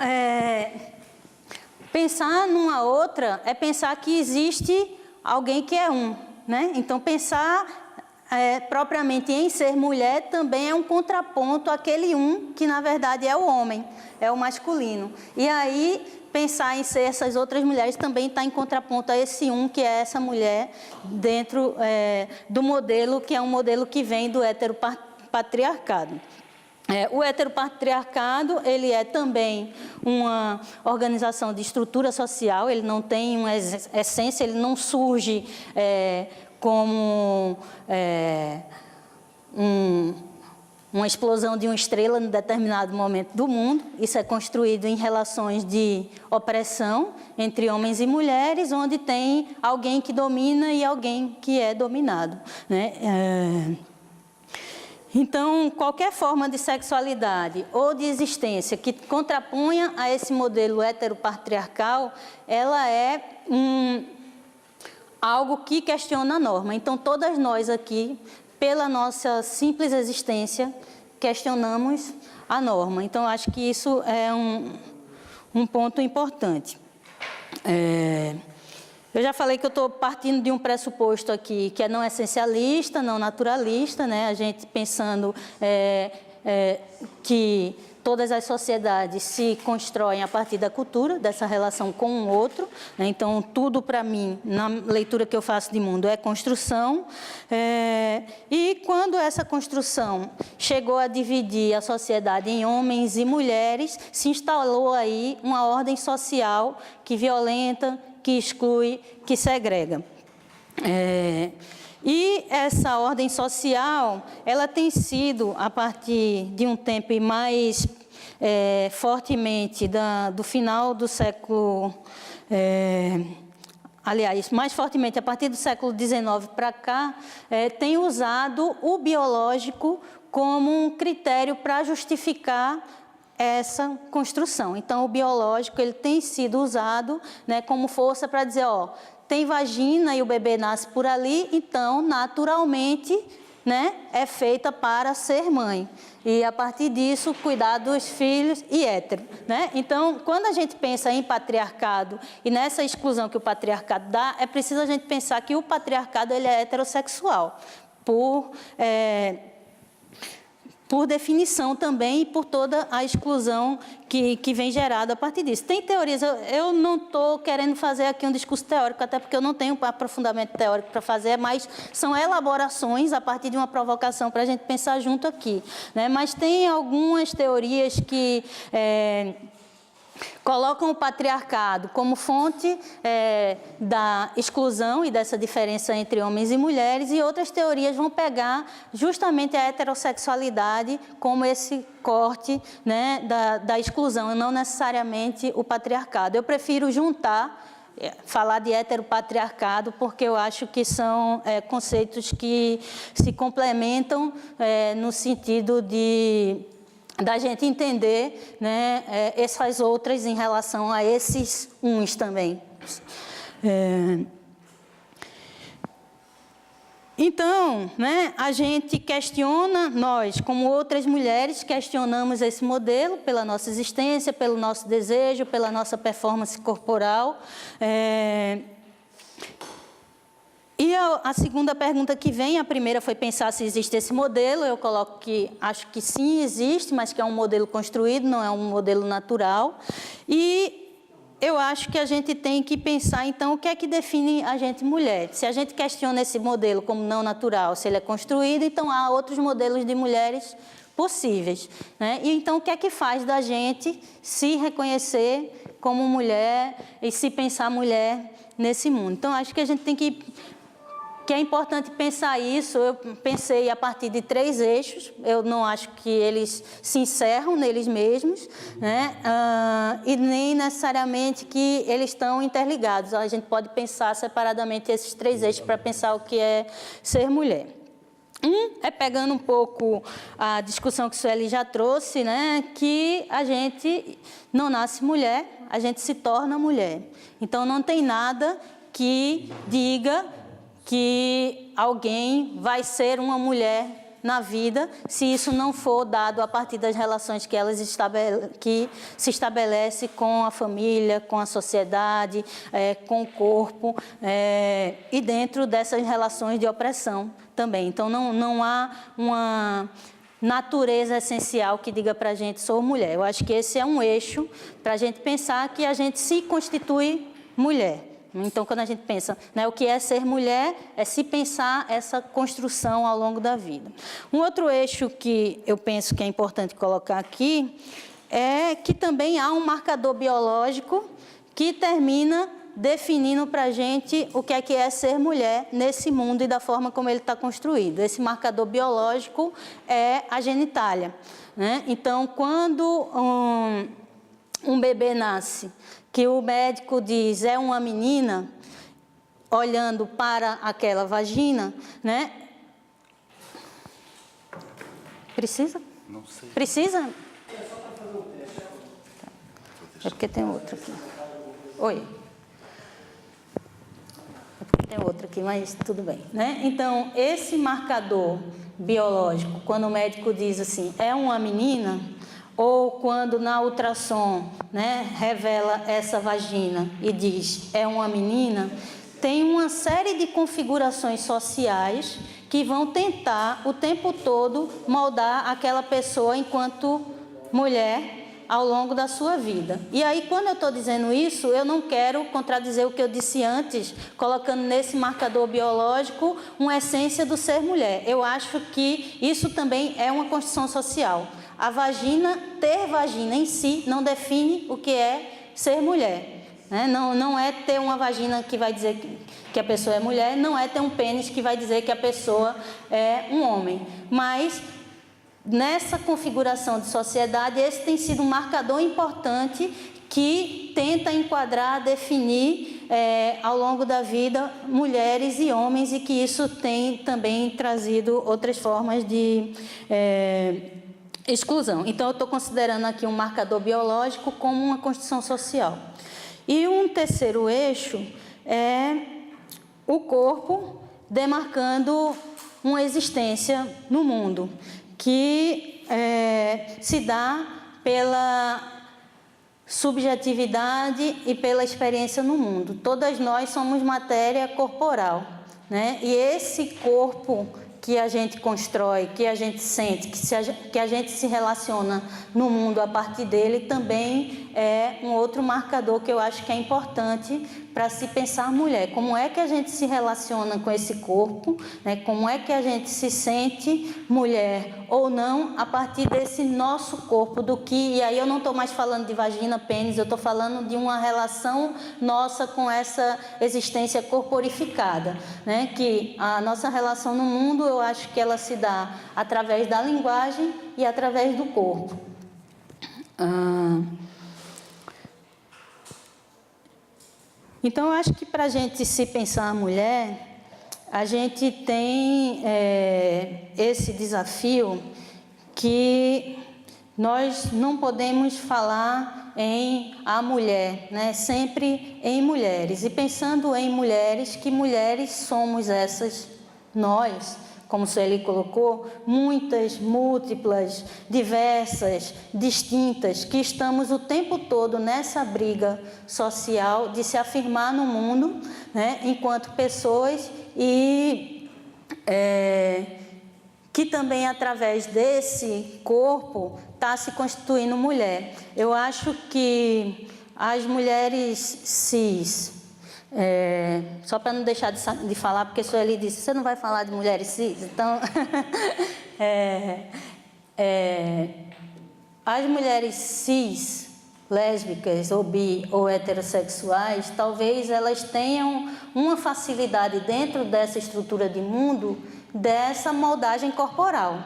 [SPEAKER 6] Pensar numa outra é pensar que existe alguém que é um, né? Então, pensar propriamente em ser mulher também é um contraponto àquele um que, na verdade, é o homem, é o masculino. E aí, pensar em ser essas outras mulheres também está em contraponto a esse um, que é essa mulher, dentro do modelo, que é um modelo que vem do heteropatriarcado. O heteropatriarcado, ele é também uma organização de estrutura social, ele não tem uma essência, ele não surge como uma explosão de uma estrela em determinado momento do mundo. Isso é construído em relações de opressão entre homens e mulheres, onde tem alguém que domina e alguém que é dominado, né? Então, qualquer forma de sexualidade ou de existência que contraponha a esse modelo heteropatriarcal, ela é algo que questiona a norma. Então, todas nós aqui, pela nossa simples existência, questionamos a norma. Então, acho que isso é um ponto importante. Eu já falei que eu estou partindo de um pressuposto aqui que é não essencialista, não naturalista, né? A gente pensando que todas as sociedades se constroem a partir da cultura, dessa relação com o outro, né? Então, tudo para mim, na leitura que eu faço de mundo, é construção. E quando essa construção chegou a dividir a sociedade em homens e mulheres, se instalou aí uma ordem social que violenta, que exclui, que segrega. E essa ordem social, ela tem sido, a partir de um tempo mais fortemente do final do século... aliás, mais fortemente, a partir do século XIX para cá, tem usado o biológico como um critério para justificar essa construção. Então, o biológico, ele tem sido usado, né, como força para dizer, tem vagina e o bebê nasce por ali, então, naturalmente, né, é feita para ser mãe. E, a partir disso, cuidar dos filhos e hétero, né? Então, quando a gente pensa em patriarcado e nessa exclusão que o patriarcado dá, é preciso a gente pensar que o patriarcado, ele é heterossexual, por definição também e por toda a exclusão que vem gerada a partir disso. Tem teorias, eu não estou querendo fazer aqui um discurso teórico, até porque eu não tenho aprofundamento teórico para fazer, mas são elaborações a partir de uma provocação para a gente pensar junto aqui, né? Mas tem algumas teorias que colocam o patriarcado como fonte da exclusão e dessa diferença entre homens e mulheres, e outras teorias vão pegar justamente a heterossexualidade como esse corte, né, da exclusão, e não necessariamente o patriarcado. Eu prefiro falar de heteropatriarcado, porque eu acho que são conceitos que se complementam no sentido da gente entender, né, essas outras em relação a esses uns também. Então, né, a gente questiona, nós, como outras mulheres, questionamos esse modelo pela nossa existência, pelo nosso desejo, pela nossa performance corporal. E a segunda pergunta que vem, a primeira foi pensar se existe esse modelo, eu coloco que acho que sim existe, mas que é um modelo construído, não é um modelo natural. E eu acho que a gente tem que pensar, então, o que é que define a gente mulher. Se a gente questiona esse modelo como não natural, se ele é construído, então há outros modelos de mulheres possíveis, né? E então, o que é que faz da gente se reconhecer como mulher e se pensar mulher nesse mundo? Então, acho que a gente tem que é importante pensar isso. Eu pensei a partir de 3 eixos, eu não acho que eles se encerram neles mesmos, né? E nem necessariamente que eles estão interligados. A gente pode pensar separadamente esses 3 eixos para pensar o que é ser mulher. É pegando um pouco a discussão que o Sueli já trouxe, né? Que a gente não nasce mulher, a gente se torna mulher. Então, não tem nada que diga que alguém vai ser uma mulher na vida, se isso não for dado a partir das relações que que se estabelece com a família, com a sociedade, com o corpo, e dentro dessas relações de opressão também. Então, não há uma natureza essencial que diga para a gente, sou mulher. Eu acho que esse é um eixo para a gente pensar que a gente se constitui mulher. Então, quando a gente pensa, né, o que é ser mulher, é se pensar essa construção ao longo da vida. Um outro eixo que eu penso que é importante colocar aqui é que também há um marcador biológico que termina definindo para a gente o que é ser mulher nesse mundo e da forma como ele está construído. Esse marcador biológico é a genitália, né? Então, quando um bebê nasce, que o médico diz é uma menina, olhando para aquela vagina, né? Precisa?
[SPEAKER 5] Não sei.
[SPEAKER 6] Precisa? É porque tem outro aqui. Oi. É porque tem outro aqui, mas tudo bem, né? Então, esse marcador biológico, quando o médico diz assim, é uma menina, ou quando na ultrassom, né, revela essa vagina e diz é uma menina, tem uma série de configurações sociais que vão tentar o tempo todo moldar aquela pessoa enquanto mulher ao longo da sua vida. E aí, quando eu estou dizendo isso, eu não quero contradizer o que eu disse antes, colocando nesse marcador biológico uma essência do ser mulher. Eu acho que isso também é uma construção social. A vagina, ter vagina em si, não define o que é ser mulher. Né? Não é ter uma vagina que vai dizer que a pessoa é mulher, não é ter um pênis que vai dizer que a pessoa é um homem. Mas, nessa configuração de sociedade, esse tem sido um marcador importante que tenta enquadrar, definir ao longo da vida mulheres e homens, e que isso tem também trazido outras formas de exclusão. Então, eu estou considerando aqui um marcador biológico como uma construção social. E um terceiro eixo é o corpo demarcando uma existência no mundo, que se dá pela subjetividade e pela experiência no mundo. Todas nós somos matéria corporal, né? E esse corpo que a gente constrói, que a gente sente, que a gente se relaciona no mundo a partir dele, também é um outro marcador que eu acho que é importante para se pensar mulher. Como é que a gente se relaciona com esse corpo, né? Como é que a gente se sente mulher ou não a partir desse nosso corpo, e aí eu não estou mais falando de vagina, pênis, eu estou falando de uma relação nossa com essa existência corporificada, né? Que a nossa relação no mundo, eu acho que ela se dá através da linguagem e através do corpo. Então, eu acho que para a gente se pensar a mulher, a gente tem esse desafio que nós não podemos falar em a mulher, né? Sempre em mulheres. E pensando em mulheres, que mulheres somos essas nós, como Sueli colocou, muitas, múltiplas, diversas, distintas, que estamos o tempo todo nessa briga social de se afirmar no mundo, né, enquanto pessoas, e que também através desse corpo está se constituindo mulher. Eu acho que as mulheres cis, só para não deixar de falar, porque a Sueli disse, você não vai falar de mulheres cis? Então, as mulheres cis, lésbicas, ou bi, ou heterossexuais, talvez elas tenham uma facilidade dentro dessa estrutura de mundo, dessa moldagem corporal,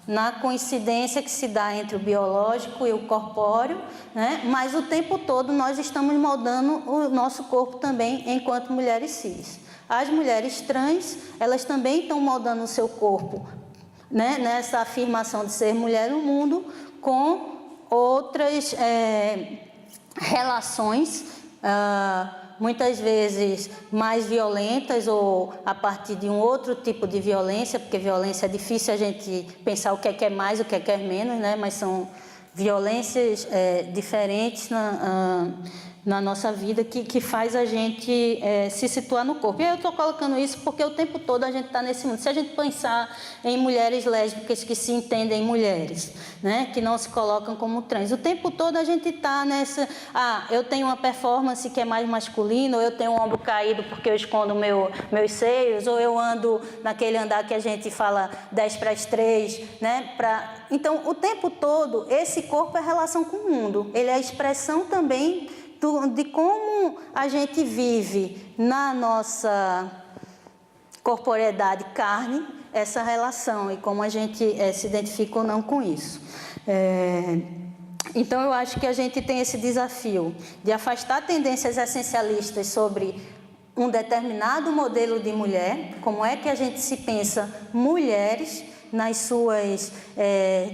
[SPEAKER 6] na coincidência que se dá entre o biológico e o corpóreo, né? Mas o tempo todo nós estamos moldando o nosso corpo também enquanto mulheres cis. As mulheres trans, elas também estão moldando o seu corpo, né? Nessa afirmação de ser mulher no mundo, com outras relações muitas vezes mais violentas ou a partir de um outro tipo de violência, porque violência é difícil a gente pensar o que é mais, o que é menos, né? Mas são violências diferentes na nossa vida que faz a gente se situar no corpo. E eu estou colocando isso porque o tempo todo a gente está nesse mundo. Se a gente pensar em mulheres lésbicas que se entendem mulheres, né, que não se colocam como trans, o tempo todo a gente está nessa... eu tenho uma performance que é mais masculina, ou eu tenho um ombro caído porque eu escondo meus seios, ou eu ando naquele andar que a gente fala 10 para as 3, né? Então, o tempo todo, esse corpo é relação com o mundo. Ele é a expressão também de como a gente vive na nossa corporeidade carne, essa relação, e como a gente se identifica ou não com isso. Então, eu acho que a gente tem esse desafio de afastar tendências essencialistas sobre um determinado modelo de mulher, como é que a gente se pensa mulheres nas suas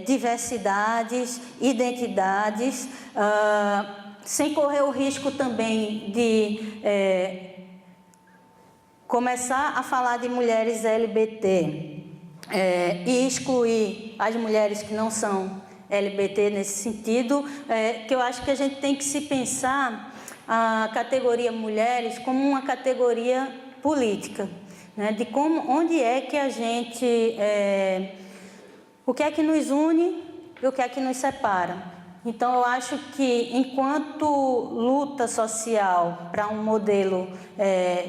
[SPEAKER 6] diversidades, identidades, sem correr o risco também de começar a falar de mulheres LGBT e excluir as mulheres que não são LGBT nesse sentido, que eu acho que a gente tem que se pensar a categoria mulheres como uma categoria política, né? De onde é que a gente... o que é que nos une e o que é que nos separa. Então, eu acho que, enquanto luta social para um modelo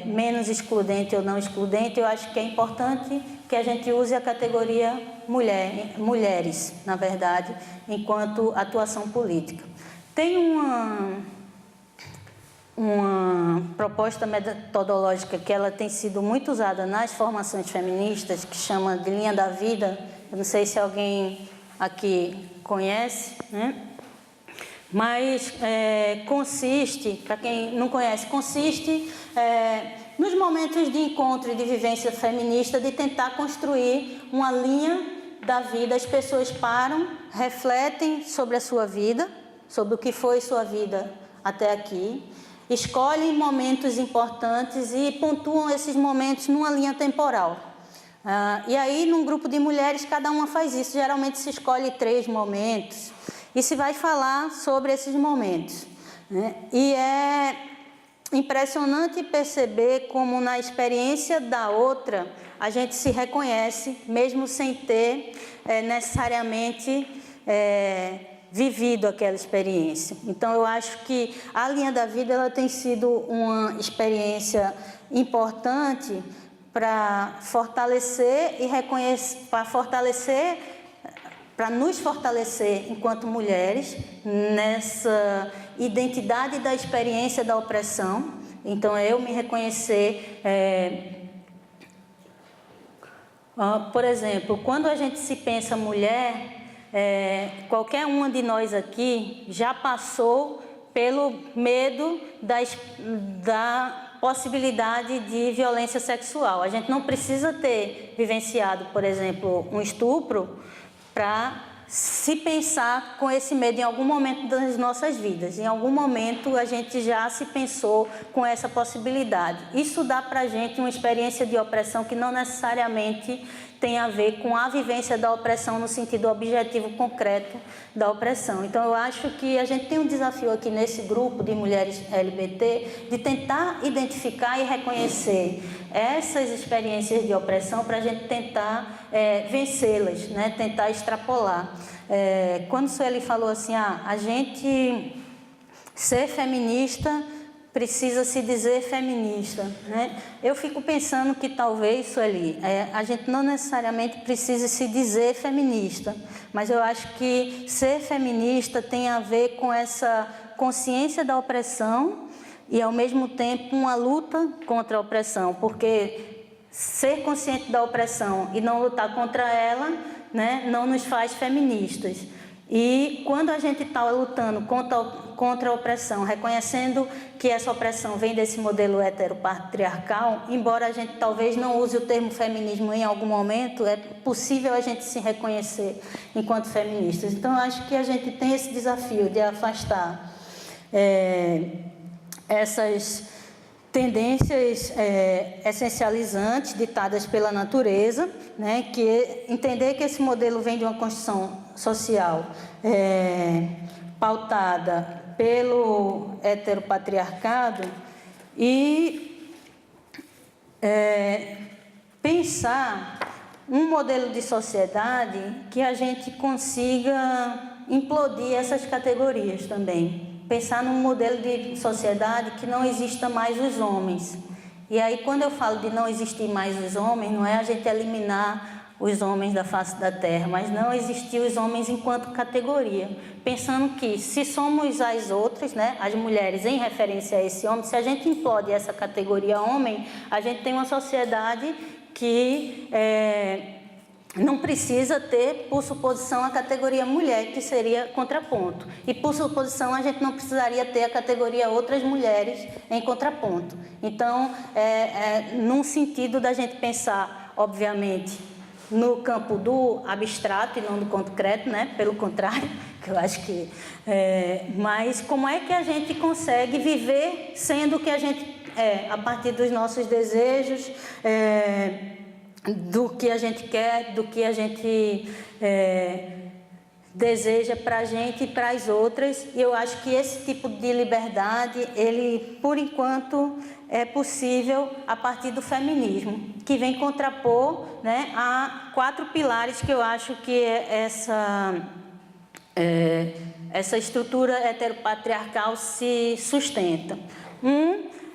[SPEAKER 6] menos excludente ou não excludente, eu acho que é importante que a gente use a categoria mulheres, na verdade, enquanto atuação política. Tem uma proposta metodológica que ela tem sido muito usada nas formações feministas, que chama de linha da vida. Eu não sei se alguém aqui conhece, né? Mas consiste, para quem não conhece, consiste nos momentos de encontro e de vivência feminista, de tentar construir uma linha da vida. As pessoas param, refletem sobre a sua vida, sobre o que foi sua vida até aqui, escolhem momentos importantes e pontuam esses momentos numa linha temporal. E aí, num grupo de mulheres, cada uma faz isso. Geralmente se escolhe 3 momentos e se vai falar sobre esses momentos, né? E é impressionante perceber como na experiência da outra a gente se reconhece, mesmo sem ter necessariamente vivido aquela experiência. Então, eu acho que a linha da vida ela tem sido uma experiência importante para fortalecer e reconhecer, para nos fortalecer enquanto mulheres nessa identidade da experiência da opressão. Então, eu me reconhecer, por exemplo, quando a gente se pensa mulher, qualquer uma de nós aqui já passou pelo medo da possibilidade de violência sexual. A gente não precisa ter vivenciado, por exemplo, um estupro para se pensar com esse medo em algum momento das nossas vidas. Em algum momento a gente já se pensou com essa possibilidade. Isso dá para a gente uma experiência de opressão que não necessariamente tem a ver com a vivência da opressão no sentido objetivo concreto da opressão. Então, eu acho que a gente tem um desafio aqui nesse grupo de mulheres LGBT de tentar identificar e reconhecer essas experiências de opressão para a gente tentar vencê-las, né? Tentar extrapolar. Quando Sueli falou assim, a gente ser feminista precisa se dizer feminista, né? Eu fico pensando que talvez, Sueli, a gente não necessariamente precise se dizer feminista, mas eu acho que ser feminista tem a ver com essa consciência da opressão e, ao mesmo tempo, uma luta contra a opressão, porque ser consciente da opressão e não lutar contra ela, né, não nos faz feministas. E quando a gente está lutando contra a opressão, reconhecendo que essa opressão vem desse modelo heteropatriarcal, embora a gente talvez não use o termo feminismo em algum momento, é possível a gente se reconhecer enquanto feministas. Então, eu acho que a gente tem esse desafio de afastar essas tendências essencializantes ditadas pela natureza, né, que entender que esse modelo vem de uma construção social pautada pelo heteropatriarcado e pensar um modelo de sociedade que a gente consiga implodir essas categorias também. Pensar num modelo de sociedade que não exista mais os homens. E aí, quando eu falo de não existir mais os homens, não é a gente eliminar os homens da face da terra, mas não existir os homens enquanto categoria. Pensando que, se somos as outras, né, as mulheres em referência a esse homem, se a gente implode essa categoria homem, a gente tem uma sociedade que não precisa ter, por suposição, a categoria mulher, que seria contraponto. E, por suposição, a gente não precisaria ter a categoria outras mulheres em contraponto. Então, num sentido da gente pensar, obviamente, no campo do abstrato e não do concreto, né? Pelo contrário, que eu acho que... mas como é que a gente consegue viver sendo o que a gente é, a partir dos nossos desejos, do que a gente quer, do que a gente deseja para a gente e para as outras. E eu acho que esse tipo de liberdade, ele, por enquanto, é possível a partir do feminismo, que vem contrapor, né, a 4 pilares que eu acho que essa estrutura heteropatriarcal se sustenta.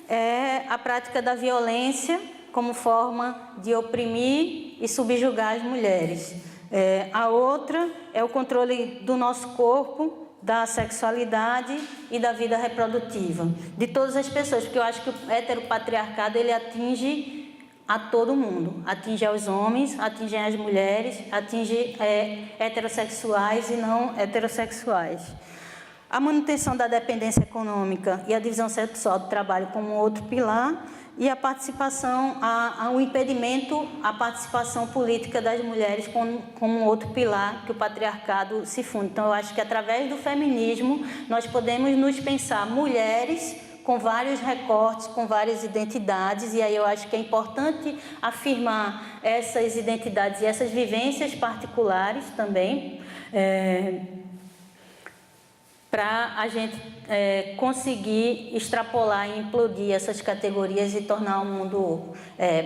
[SPEAKER 6] É a prática da violência como forma de oprimir e subjugar as mulheres. A outra é o controle do nosso corpo, da sexualidade e da vida reprodutiva, de todas as pessoas, porque eu acho que o heteropatriarcado, ele atinge a todo mundo, atinge aos homens, atinge as mulheres, atinge heterossexuais e não heterossexuais. A manutenção da dependência econômica e a divisão sexual do trabalho como outro pilar, e a participação, o impedimento à participação política das mulheres como outro pilar que o patriarcado se funde. Então, eu acho que através do feminismo nós podemos nos pensar mulheres com vários recortes, com várias identidades, e aí eu acho que é importante afirmar essas identidades e essas vivências particulares também, para a gente conseguir extrapolar e implodir essas categorias e tornar o mundo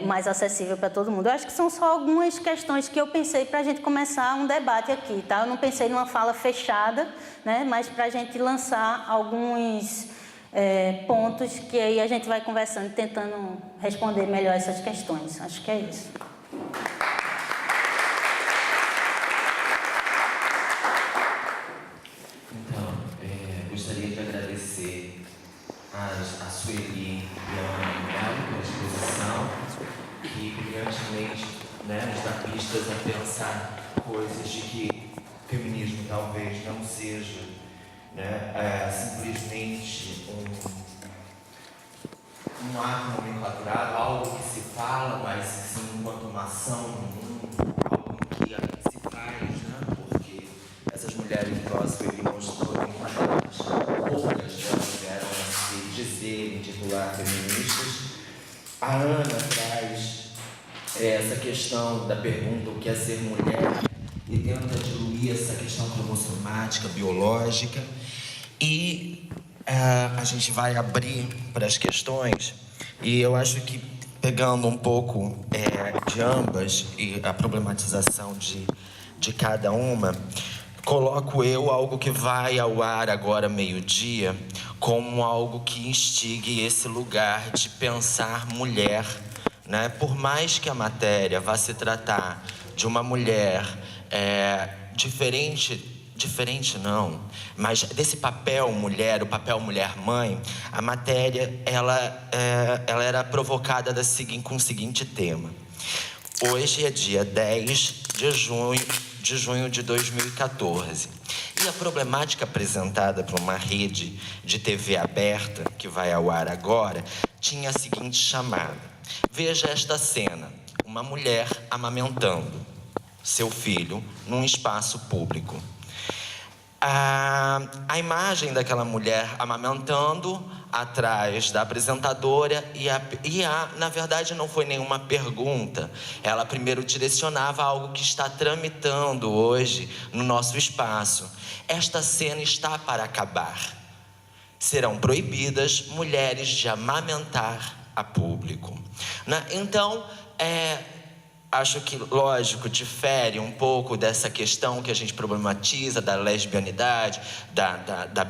[SPEAKER 6] mais acessível para todo mundo. Eu acho que são só algumas questões que eu pensei para a gente começar um debate aqui, tá? Eu não pensei numa fala fechada, né? Mas para a gente lançar alguns pontos que aí a gente vai conversando, tentando responder melhor essas questões. Acho que é isso.
[SPEAKER 2] Gostaria de agradecer a Sueli e a Ana pela exposição, que brilhantemente, né, nos dá pistas a pensar coisas de que o feminismo talvez não seja, né, simplesmente um ato nomenclaturado, algo que se fala, mas sim enquanto uma ação no mundo, algo que se faz, né, porque essas mulheres que nós vivemos foram enquadradas, poucas delas vieram a se dizer, intitular feministas. A Ana traz essa questão da pergunta o que é ser mulher e tenta diluir essa questão cromossomática, biológica, e a gente vai abrir para as questões, e eu acho que pegando um pouco de ambas e a problematização de cada uma, coloco eu algo que vai ao ar agora meio-dia como algo que instigue esse lugar de pensar mulher, né? Por mais que a matéria vá se tratar de uma mulher diferente não, mas desse papel mulher, o papel mulher-mãe, a matéria ela era provocada com o seguinte tema. Hoje é dia 10 de junho de 2014. E a problemática apresentada por uma rede de TV aberta, que vai ao ar agora, tinha a seguinte chamada. Veja esta cena, uma mulher amamentando seu filho num espaço público. A imagem daquela mulher amamentando atrás da apresentadora na verdade não foi nenhuma pergunta. Ela primeiro direcionava algo que está tramitando hoje no nosso espaço. Esta cena está para acabar. Serão proibidas mulheres de amamentar a público. Então, acho que, lógico, difere um pouco dessa questão que a gente problematiza da lesbianidade, da